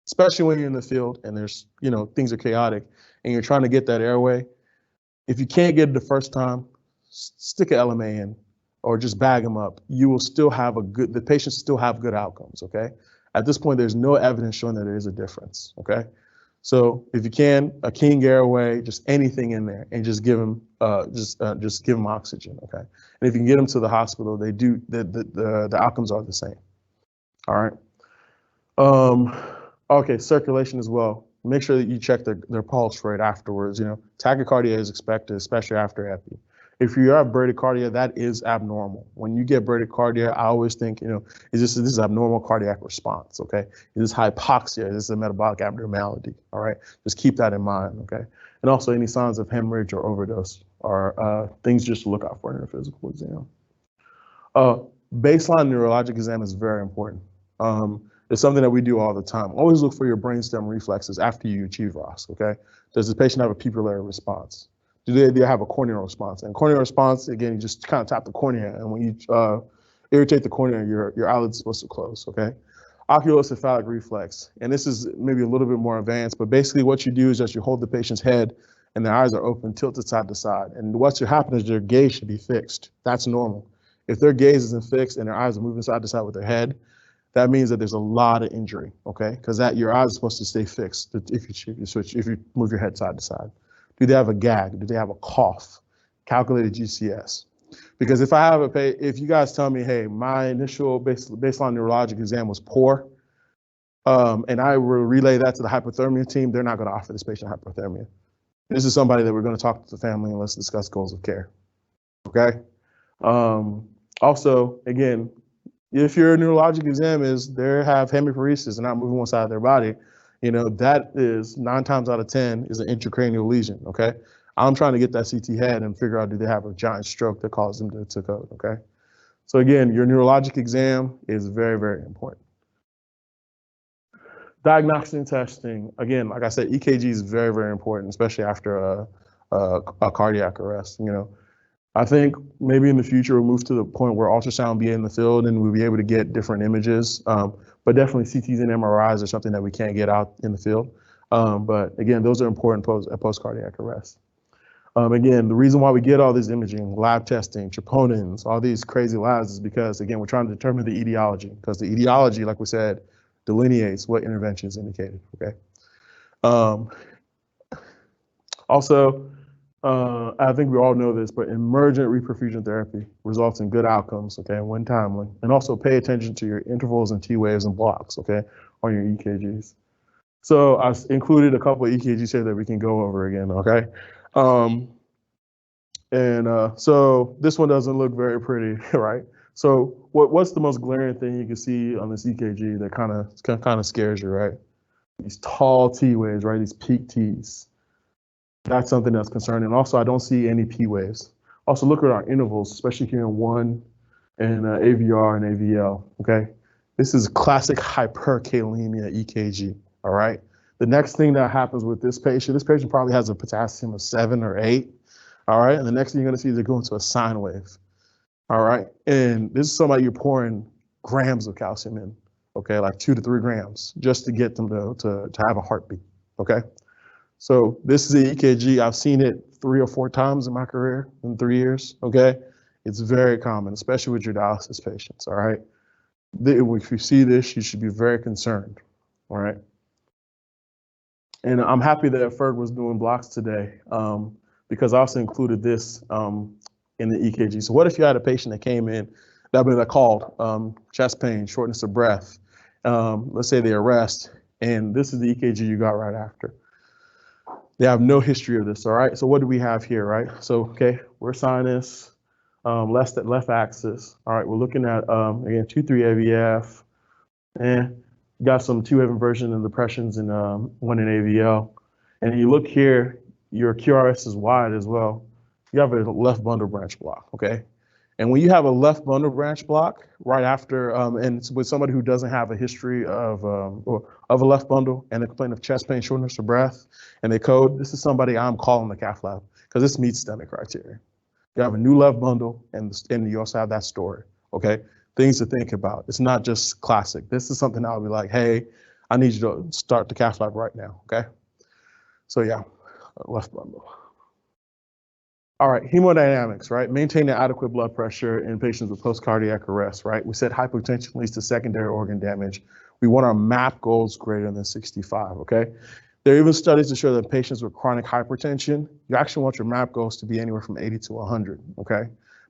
especially when you're in the field and there's, you know, things are chaotic and you're trying to get that airway, if you can't get it the first time, stick an LMA in. or just bag them up, you will still have the patients still have good outcomes, okay? At this point, there's no evidence showing that there is a difference, okay? So if you can, a King airway, just anything in there, and just give them, just give them oxygen, okay? And if you can get them to the hospital, the outcomes are the same, all right? Okay, circulation as well. Make sure that you check their pulse rate afterwards. You know, tachycardia is expected, especially after epi. If you have bradycardia, that is abnormal. When you get bradycardia, I always think, you know, this is abnormal cardiac response, okay? Is this hypoxia? Is this a metabolic abnormality, all right? Just keep that in mind, okay? And also any signs of hemorrhage or overdose are things just to look out for in a physical exam. Baseline neurologic exam is very important. It's something that we do all the time. Always look for your brainstem reflexes after you achieve ROS, okay? Does the patient have a pupillary response? Do they have a corneal response? And corneal response, again, you just kind of tap the cornea, and when you irritate the cornea, your eyelid's supposed to close, okay? Oculocephalic reflex, and this is maybe a little bit more advanced, but basically what you do is just you hold the patient's head and their eyes are open, tilted side to side. And what should happen is their gaze should be fixed. That's normal. If their gaze isn't fixed and their eyes are moving side to side with their head, that means that there's a lot of injury, okay? Because your eyes are supposed to stay fixed if you move your head side to side. Do they have a gag? Do they have a cough? Calculated GCS. Because if you guys tell me, hey, my initial baseline neurologic exam was poor, and I will relay that to the hypothermia team, they're not going to offer this patient hypothermia. This is somebody that we're going to talk to the family and let's discuss goals of care. Okay. Also, again, if your neurologic exam is they have hemiparesis and not moving one side of their body, you know, that is 9 times out of 10 is an intracranial lesion, okay? I'm trying to get that CT head and figure out, do they have a giant stroke that caused them to code, okay? So again, your neurologic exam is very, very important. Diagnostic and testing, again, like I said, EKG is very, very important, especially after a cardiac arrest, you know. I think maybe in the future we'll move to the point where ultrasound be in the field and we'll be able to get different images. But definitely CTs and MRIs are something that we can't get out in the field. But again, those are important post-cardiac arrest. Again, the reason why we get all this imaging, lab testing, troponins, all these crazy labs is because, again, we're trying to determine the etiology, because the etiology, like we said, delineates what intervention is indicated, okay? Also, I think we all know this, but emergent reperfusion therapy results in good outcomes, okay, when timely. And also pay attention to your intervals and T waves and blocks, okay, on your EKGs. So I included a couple of EKGs here that we can go over again, okay? So this one doesn't look very pretty, right? So what's the most glaring thing you can see on this EKG that kind of scares you, right? These tall T waves, right? These peak Ts. That's something that's concerning. Also, I don't see any P waves. Also, look at our intervals, especially here in 1 and AVR and AVL, okay? This is classic hyperkalemia EKG, all right? The next thing that happens with this patient probably has a potassium of 7 or 8, all right? And the next thing you're gonna see is they're going to a sine wave, all right? And this is somebody you're pouring grams of calcium in, okay? Like 2 to 3 grams just to get them to have a heartbeat, okay? So this is the EKG. I've seen it 3 or 4 times in my career in 3 years, okay? It's very common, especially with your dialysis patients, all right? If you see this, you should be very concerned, all right? And I'm happy that Ferg was doing blocks today because I also included this in the EKG. So what if you had a patient that came in that called chest pain, shortness of breath, let's say they arrest, and this is the EKG you got right after. They have no history of this, all right? So what do we have here, right? So, okay, we're sinus, left axis. All right, we're looking at, again, 2-3 AVF, and got some 2-wave inversion and depressions in 1 in AVL. And you look here, your QRS is wide as well. You have a left bundle branch block, okay? And when you have a left bundle branch block right after, and it's with somebody who doesn't have a history of a left bundle and a complaint of chest pain, shortness of breath, and they code, this is somebody I'm calling the cath lab because this meets STEMIC criteria. You have a new left bundle and you also have that story, okay? Things to think about. It's not just classic. This is something I'll be like, hey, I need you to start the cath lab right now, okay? So yeah, left bundle. All right, hemodynamics, right? Maintaining adequate blood pressure in patients with post-cardiac arrest, right? We said hypotension leads to secondary organ damage. We want our MAP goals greater than 65, okay? There are even studies to show that patients with chronic hypertension, you actually want your MAP goals to be anywhere from 80 to 100, okay?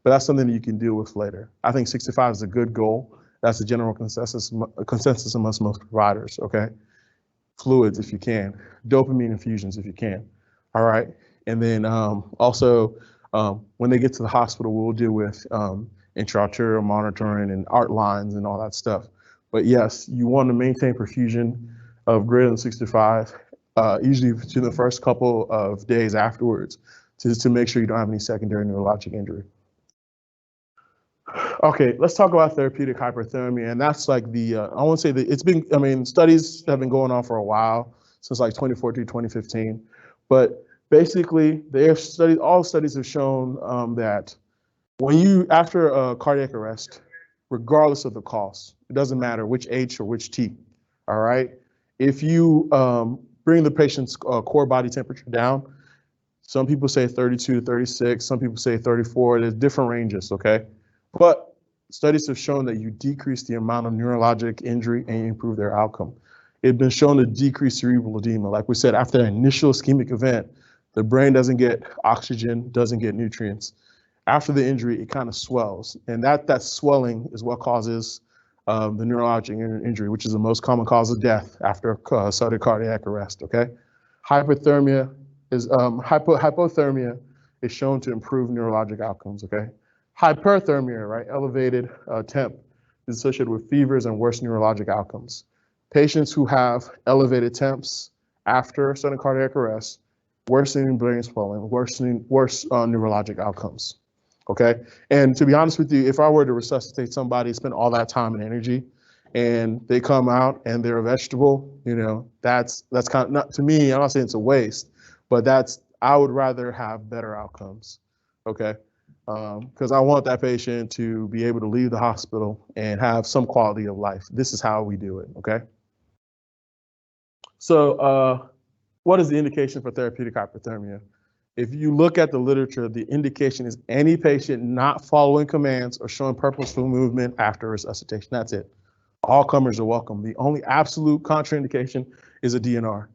But that's something that you can deal with later. I think 65 is a good goal. That's the general consensus amongst most providers, okay? Fluids if you can, dopamine infusions if you can, all right? And then also, when they get to the hospital, we'll deal with intraarterial monitoring and art lines and all that stuff. But yes, you want to maintain perfusion of greater than 65, usually to the first couple of days afterwards, to make sure you don't have any secondary neurologic injury. Okay, let's talk about therapeutic hyperthermia, and that's like the, I won't say that it's been, I mean, studies have been going on for a while, since like 2014, 2015, but basically, all studies have shown that when you, after a cardiac arrest, regardless of the cost, it doesn't matter which H or which T, all right? If you bring the patient's core body temperature down, some people say 32 to 36, some people say 34, there's different ranges, okay? But studies have shown that you decrease the amount of neurologic injury and you improve their outcome. It's been shown to decrease cerebral edema. Like we said, after an initial ischemic event, the brain doesn't get oxygen, doesn't get nutrients. After the injury, it kind of swells. And that swelling is what causes the neurologic injury, which is the most common cause of death after sudden cardiac arrest, okay? Hypothermia is, hypothermia is shown to improve neurologic outcomes, okay? Hyperthermia, right, elevated temp is associated with fevers and worse neurologic outcomes. Patients who have elevated temps after sudden cardiac arrest, worsening brain swelling, worse neurologic outcomes, okay? And to be honest with you, if I were to resuscitate somebody, spend all that time and energy, and they come out and they're a vegetable, you know, that's kind of, not to me, I'm not saying it's a waste, but I would rather have better outcomes, okay? Because I want that patient to be able to leave the hospital and have some quality of life. This is how we do it, okay? So what is the indication for therapeutic hyperthermia? If you look at the literature, the indication is any patient not following commands or showing purposeful movement after resuscitation. That's it. All comers are welcome. The only absolute contraindication is a DNR.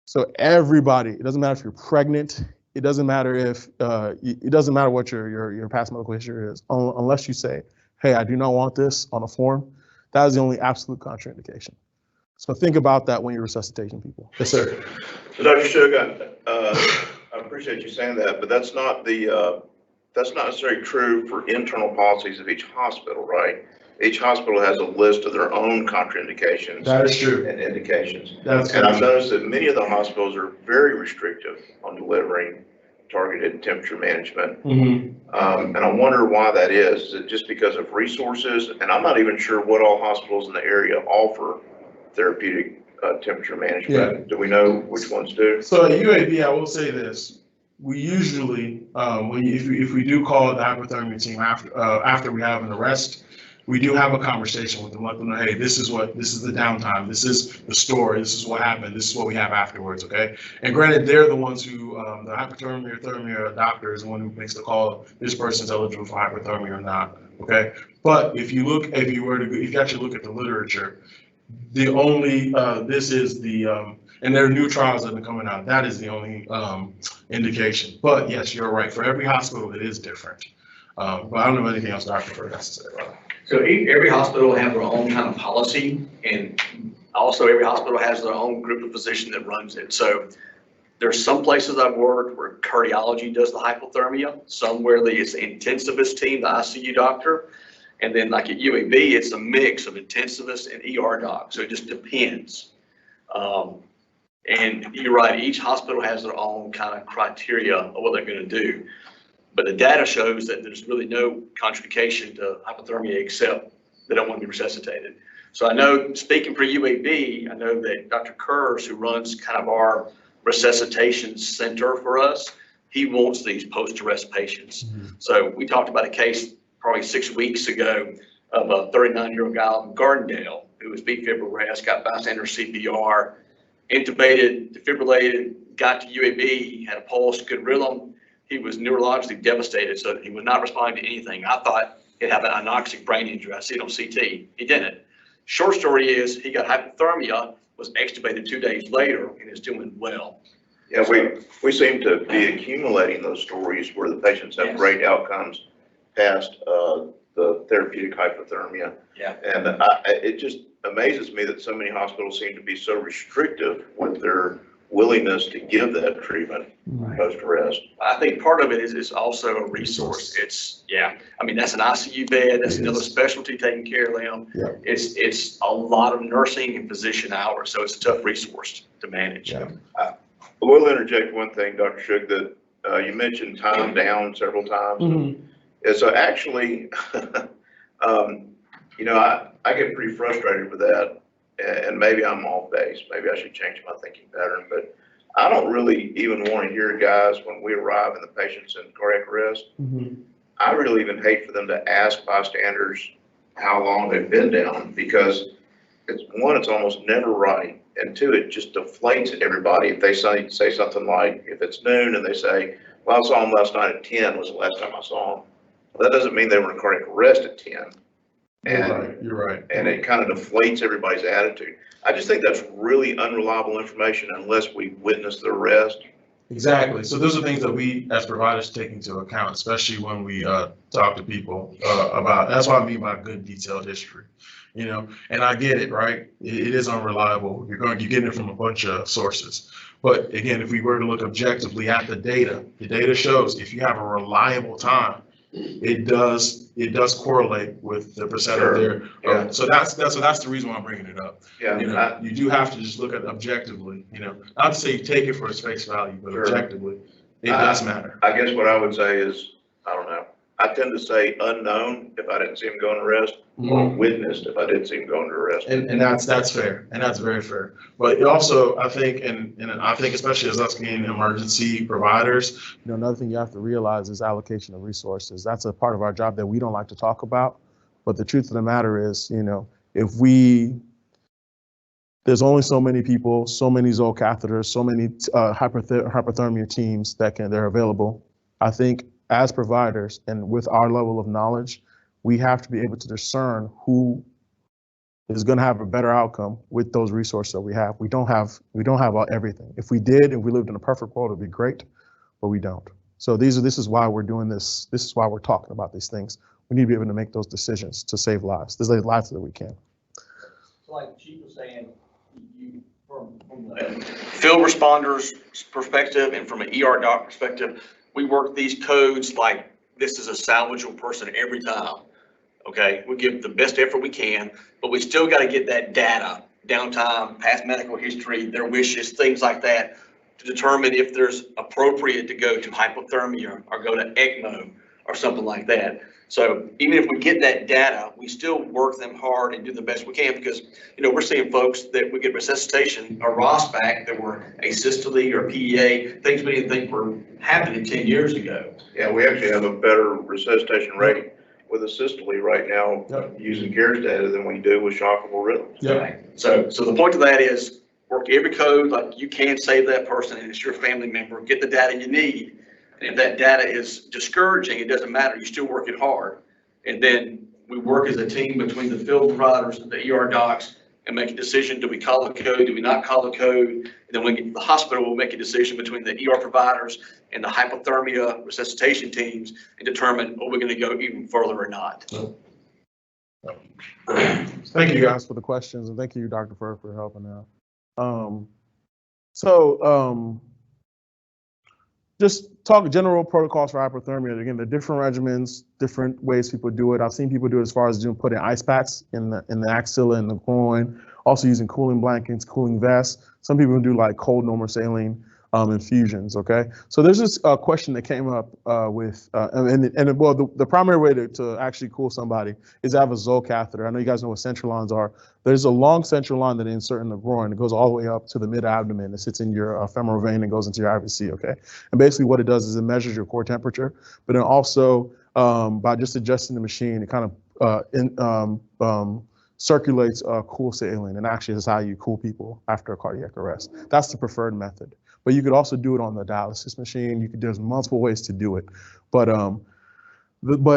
So everybody, it doesn't matter if you're pregnant, it doesn't matter if, it doesn't matter what your past medical history is, unless you say, hey, I do not want this on a form. That is the only absolute contraindication. So think about that when you're resuscitating people. Yes, sir. So Dr. Suga, I appreciate you saying that, but that's not necessarily true for internal policies of each hospital, right? Each hospital has a list of their own contraindications. That is true. And indications. That's and I've true. noticed that many of the hospitals are very restrictive on delivering targeted temperature management. Mm-hmm. And I wonder why that is. Is it just because of resources? And I'm not even sure what all hospitals in the area offer therapeutic temperature management. Yeah. Do we know which ones do? So at UAB, I will say this. We usually, if we do call the hypothermia team after we have an arrest, we do have a conversation with them, let them know, hey, this is the downtime, this is the story, this is what happened, this is what we have afterwards, okay? And granted, they're the ones who, the hypothermia or thermia doctor is the one who makes the call, this person's eligible for hypothermia or not, okay? But if you actually look at the literature, the only, this is the, and there are new trials that have been coming out, that is the only indication. But yes, you're right, for every hospital, it is different. But I don't know anything else Dr. Ferg has to say about it. So every hospital will have their own kind of policy, and also every hospital has their own group of physicians that runs it. So there's some places I've worked where cardiology does the hypothermia, somewhere it's the intensivist team, the ICU doctor. And then like at UAB, it's a mix of intensivist and ER doc. So it just depends. And you're right, each hospital has their own kind of criteria of what they're going to do. But the data shows that there's really no contraindication to hypothermia except they don't want to be resuscitated. So I know, speaking for UAB, I know that Dr. Kurz, who runs kind of our resuscitation center for us, he wants these post-arrest patients. Mm-hmm. So we talked about a case probably 6 weeks ago of a 39-year-old guy in Gardendale who was V-fib arrest, got bystander CPR, intubated, defibrillated, got to UAB, had a pulse, good rhythm. he was neurologically devastated, so he was not responding to anything. I thought he'd have an anoxic brain injury. I see it on CT. He didn't. Short story is he got hypothermia, was extubated 2 days later, and is doing well. Yeah, we seem to be accumulating those stories where the patients have Yes. great outcomes past the therapeutic hypothermia. Yeah. And it just amazes me that so many hospitals seem to be so restrictive with their willingness to give that treatment post-arrest. I think part of it is also a resource. It's, I mean, that's an ICU bed, that's another specialty taking care of them. Yeah. It's a lot of nursing and physician hours, so it's a tough resource to manage. Yeah. I will interject one thing, Dr. Shug, that you mentioned time down several times. And so actually, you know, I get pretty frustrated with that, and maybe I'm off base. Maybe I should change my thinking pattern, but I don't really even want to hear guys when we arrive and the patient's in cardiac arrest. I really even hate for them to ask bystanders how long they've been down, because it's one, it's almost never right, and two, it just deflates everybody if they say something like, if it's noon and they say, well, I saw him last night at 10 was the last time I saw him. Well, that doesn't mean they were in cardiac arrest at 10. You're right. And it kind of deflates everybody's attitude. I just think that's really unreliable information unless we witness the arrest. Exactly. So those are things that we as providers take into account, especially when we talk to people about. That's what I mean by good detailed history, you know. And I get it, right? It is unreliable. You're getting it from a bunch of sources. But again, if we were to look objectively at the data shows if you have a reliable time, it does correlate with the percent of their. Yeah. So that's the reason why I'm bringing it up. Yeah. You know, you do have to just look at it objectively. You know, not to say you take it for its face value, but objectively, it does matter. I guess what I would say is, I don't know. I tend to say unknown if I didn't see him go into arrest, or witnessed if I didn't see him go into arrest. And that's fair, and that's very fair. But also, I think, and I think especially as us being emergency providers, You know, another thing you have to realize is allocation of resources. That's a part of our job that we don't like to talk about. But the truth of the matter is, you know, there's only so many people, so many Zoll catheters, so many hypothermia teams they're available. I think as providers and with our level of knowledge, we have to be able to discern who is going to have a better outcome with those resources that we have. We don't have everything. If we did and we lived in a perfect world, it'd be great, but we don't. So this is why we're doing this. This is why we're talking about these things. We need to be able to make those decisions to save lives. To save lives that we can. So like Chief was saying, from the field responders perspective and from an ER doc perspective, we work these codes like this is a salvageable person every time. Okay, we give the best effort we can, but we still got to get that data, downtime, past medical history, their wishes, things like that, to determine if there's appropriate to go to hypothermia or go to ECMO or something like that. So even if we get that data, we still work them hard and do the best we can, because, you know, we're seeing folks that we get resuscitation or ROS back that were asystole or PEA, things we didn't think were happening 10 years ago. Yeah, we actually have a better resuscitation rate with asystole right now using CARES data than we do with shockable rhythms. Right. So the point of that is work every code like you can save that person and it's your family member. Get the data you need. And if that data is discouraging, it doesn't matter. You're still working hard. And then we work as a team between the field providers and the ER docs and make a decision. Do we call the code? Do we not call the code? And then when we get to the hospital, we'll make a decision between the ER providers and the hypothermia resuscitation teams and determine, are we going to go even further or not? Thank you guys for the questions, and thank you, Dr. Ferg, for helping out. Just talk general protocols for hypothermia. Again, the different regimens, different ways people do it. I've seen people do it as far as putting ice packs in the axilla and the groin, also using cooling blankets, cooling vests. Some people do like cold normal saline infusions, okay? So there's this question that came up the primary way to actually cool somebody is to have a Zoll catheter. I know you guys know what central lines are. There's a long central line that they insert in the groin. It goes all the way up to the mid-abdomen. It sits in your femoral vein and goes into your IVC, okay? And basically what it does is it measures your core temperature, but then also by just adjusting the machine, it kind of circulates cool saline, and actually is how you cool people after a cardiac arrest. That's the preferred method. But you could also do it on the dialysis machine. There's multiple ways to do it. But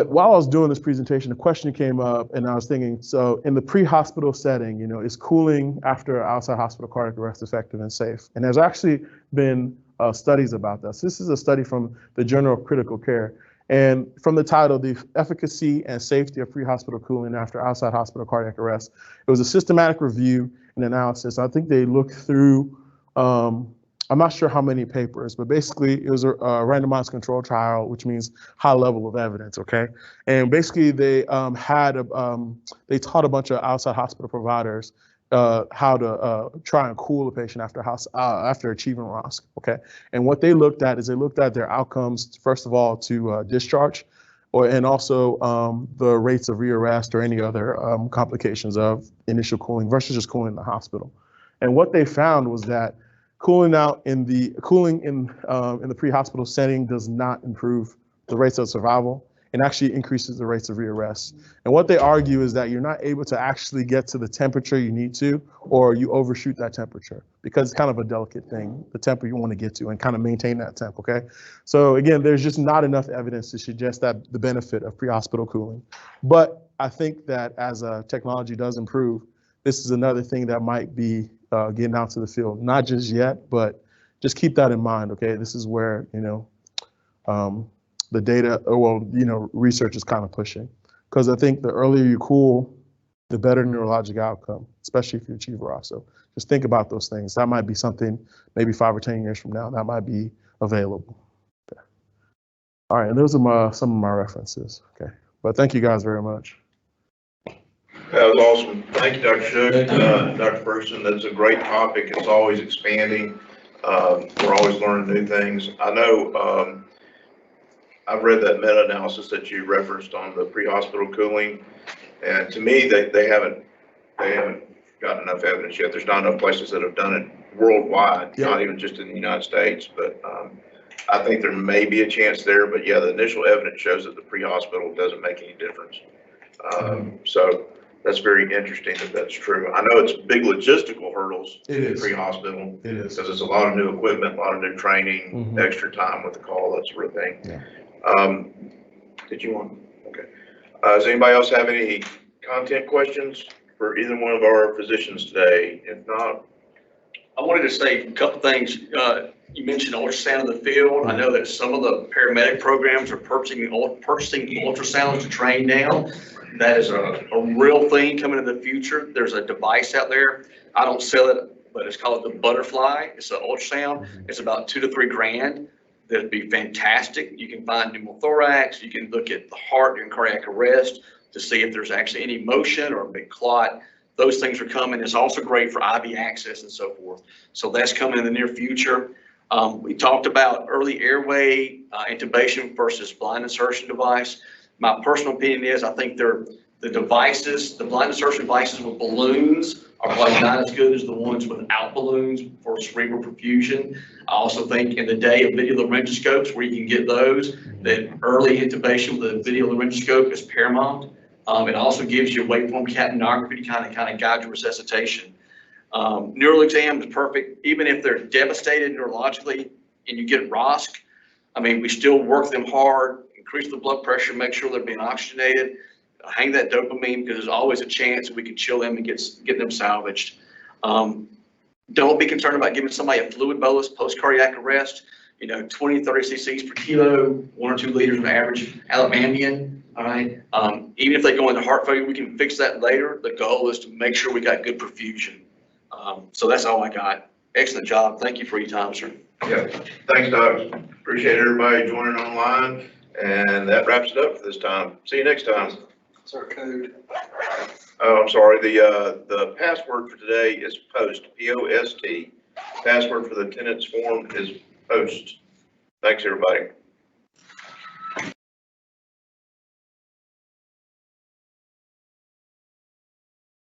while I was doing this presentation, the question came up, and I was thinking, so in the pre-hospital setting, is cooling after outside hospital cardiac arrest effective and safe? And there's actually been studies about this. This is a study from the Journal of Critical Care. And from the title, The Efficacy and Safety of Pre-Hospital Cooling After Outside Hospital Cardiac Arrest, it was a systematic review and analysis. I think they looked through, I'm not sure how many papers, but basically it was a randomized control trial, which means high level of evidence, okay? And basically they they taught a bunch of outside hospital providers how to try and cool a patient after achieving ROSC, okay? And what they looked at is they looked at their outcomes, first of all, to discharge, and also the rates of rearrest or any other complications of initial cooling versus just cooling in the hospital. And what they found was that cooling in the pre-hospital setting does not improve the rates of survival, and actually increases the rates of rearrest. And what they argue is that you're not able to actually get to the temperature you need to, or you overshoot that temperature, because it's kind of a delicate thing, the temper you want to get to and kind of maintain that temp, okay? So again, there's just not enough evidence to suggest that the benefit of pre-hospital cooling. But I think that as technology does improve, this is another thing that might be getting out to the field. Not just yet, but just keep that in mind, okay? This is where, the data, research is kind of pushing. Because I think the earlier you cool, the better neurologic outcome, especially if you achieve ROSC. So just think about those things. That might be something maybe 5 or 10 years from now that might be available. Okay. All right, and those are some of my references, okay? But thank you guys very much. That was awesome. Thank you, Dr. Shook, Dr. Ferguson. That's a great topic. It's always expanding. We're always learning new things. I know I've read that meta-analysis that you referenced on the pre-hospital cooling, and to me, they haven't gotten enough evidence yet. There's not enough places that have done it worldwide, not even just in the United States. But I think there may be a chance there. But yeah, the initial evidence shows that the pre-hospital doesn't make any difference. So that's very interesting that that's true. I know it's big logistical hurdles in pre-hospital. It is. Because it's a lot of new equipment, a lot of new training, extra time with the call, that sort of thing. Yeah. Did you want? Okay. Does anybody else have any content questions for either one of our physicians today? If not, I wanted to say a couple things. You mentioned ultrasound in the field. I know that some of the paramedic programs are purchasing ultrasounds to train down. That is a real thing coming in the future. There's a device out there. I don't sell it, but it's called the Butterfly. It's an ultrasound. It's about $2 to $3 grand. That'd be fantastic. You can find pneumothorax. You can look at the heart during cardiac arrest to see if there's actually any motion or a big clot. Those things are coming. It's also great for IV access and so forth. So that's coming in the near future. We talked about early airway intubation versus blind insertion device. My personal opinion is I think the blind insertion devices with balloons are probably not as good as the ones without balloons for cerebral perfusion. I also think in the day of video laryngoscopes where you can get those, that early intubation with a video laryngoscope is paramount. It also gives you waveform capnography to kind of guide your resuscitation. Neural exam is perfect. Even if they're devastated neurologically and you get ROSC, I mean, we still work them hard, increase the blood pressure, make sure they're being oxygenated, hang that dopamine, because there's always a chance we can chill them and get them salvaged. Don't be concerned about giving somebody a fluid bolus post-cardiac arrest. 20, 30 cc's per kilo, 1 or 2 liters of average Alabamian. All right. Even if they go into heart failure, we can fix that later. The goal is to make sure we got good perfusion. So that's all I got. Excellent job. Thank you for your time, sir. yeah. Thanks, Doc. Appreciate everybody joining online. And that wraps it up for this time. See you next time. It's our code. Oh, I'm sorry. The password for today is POST, P-O-S-T. Password for the attendance form is POST. Thanks, everybody.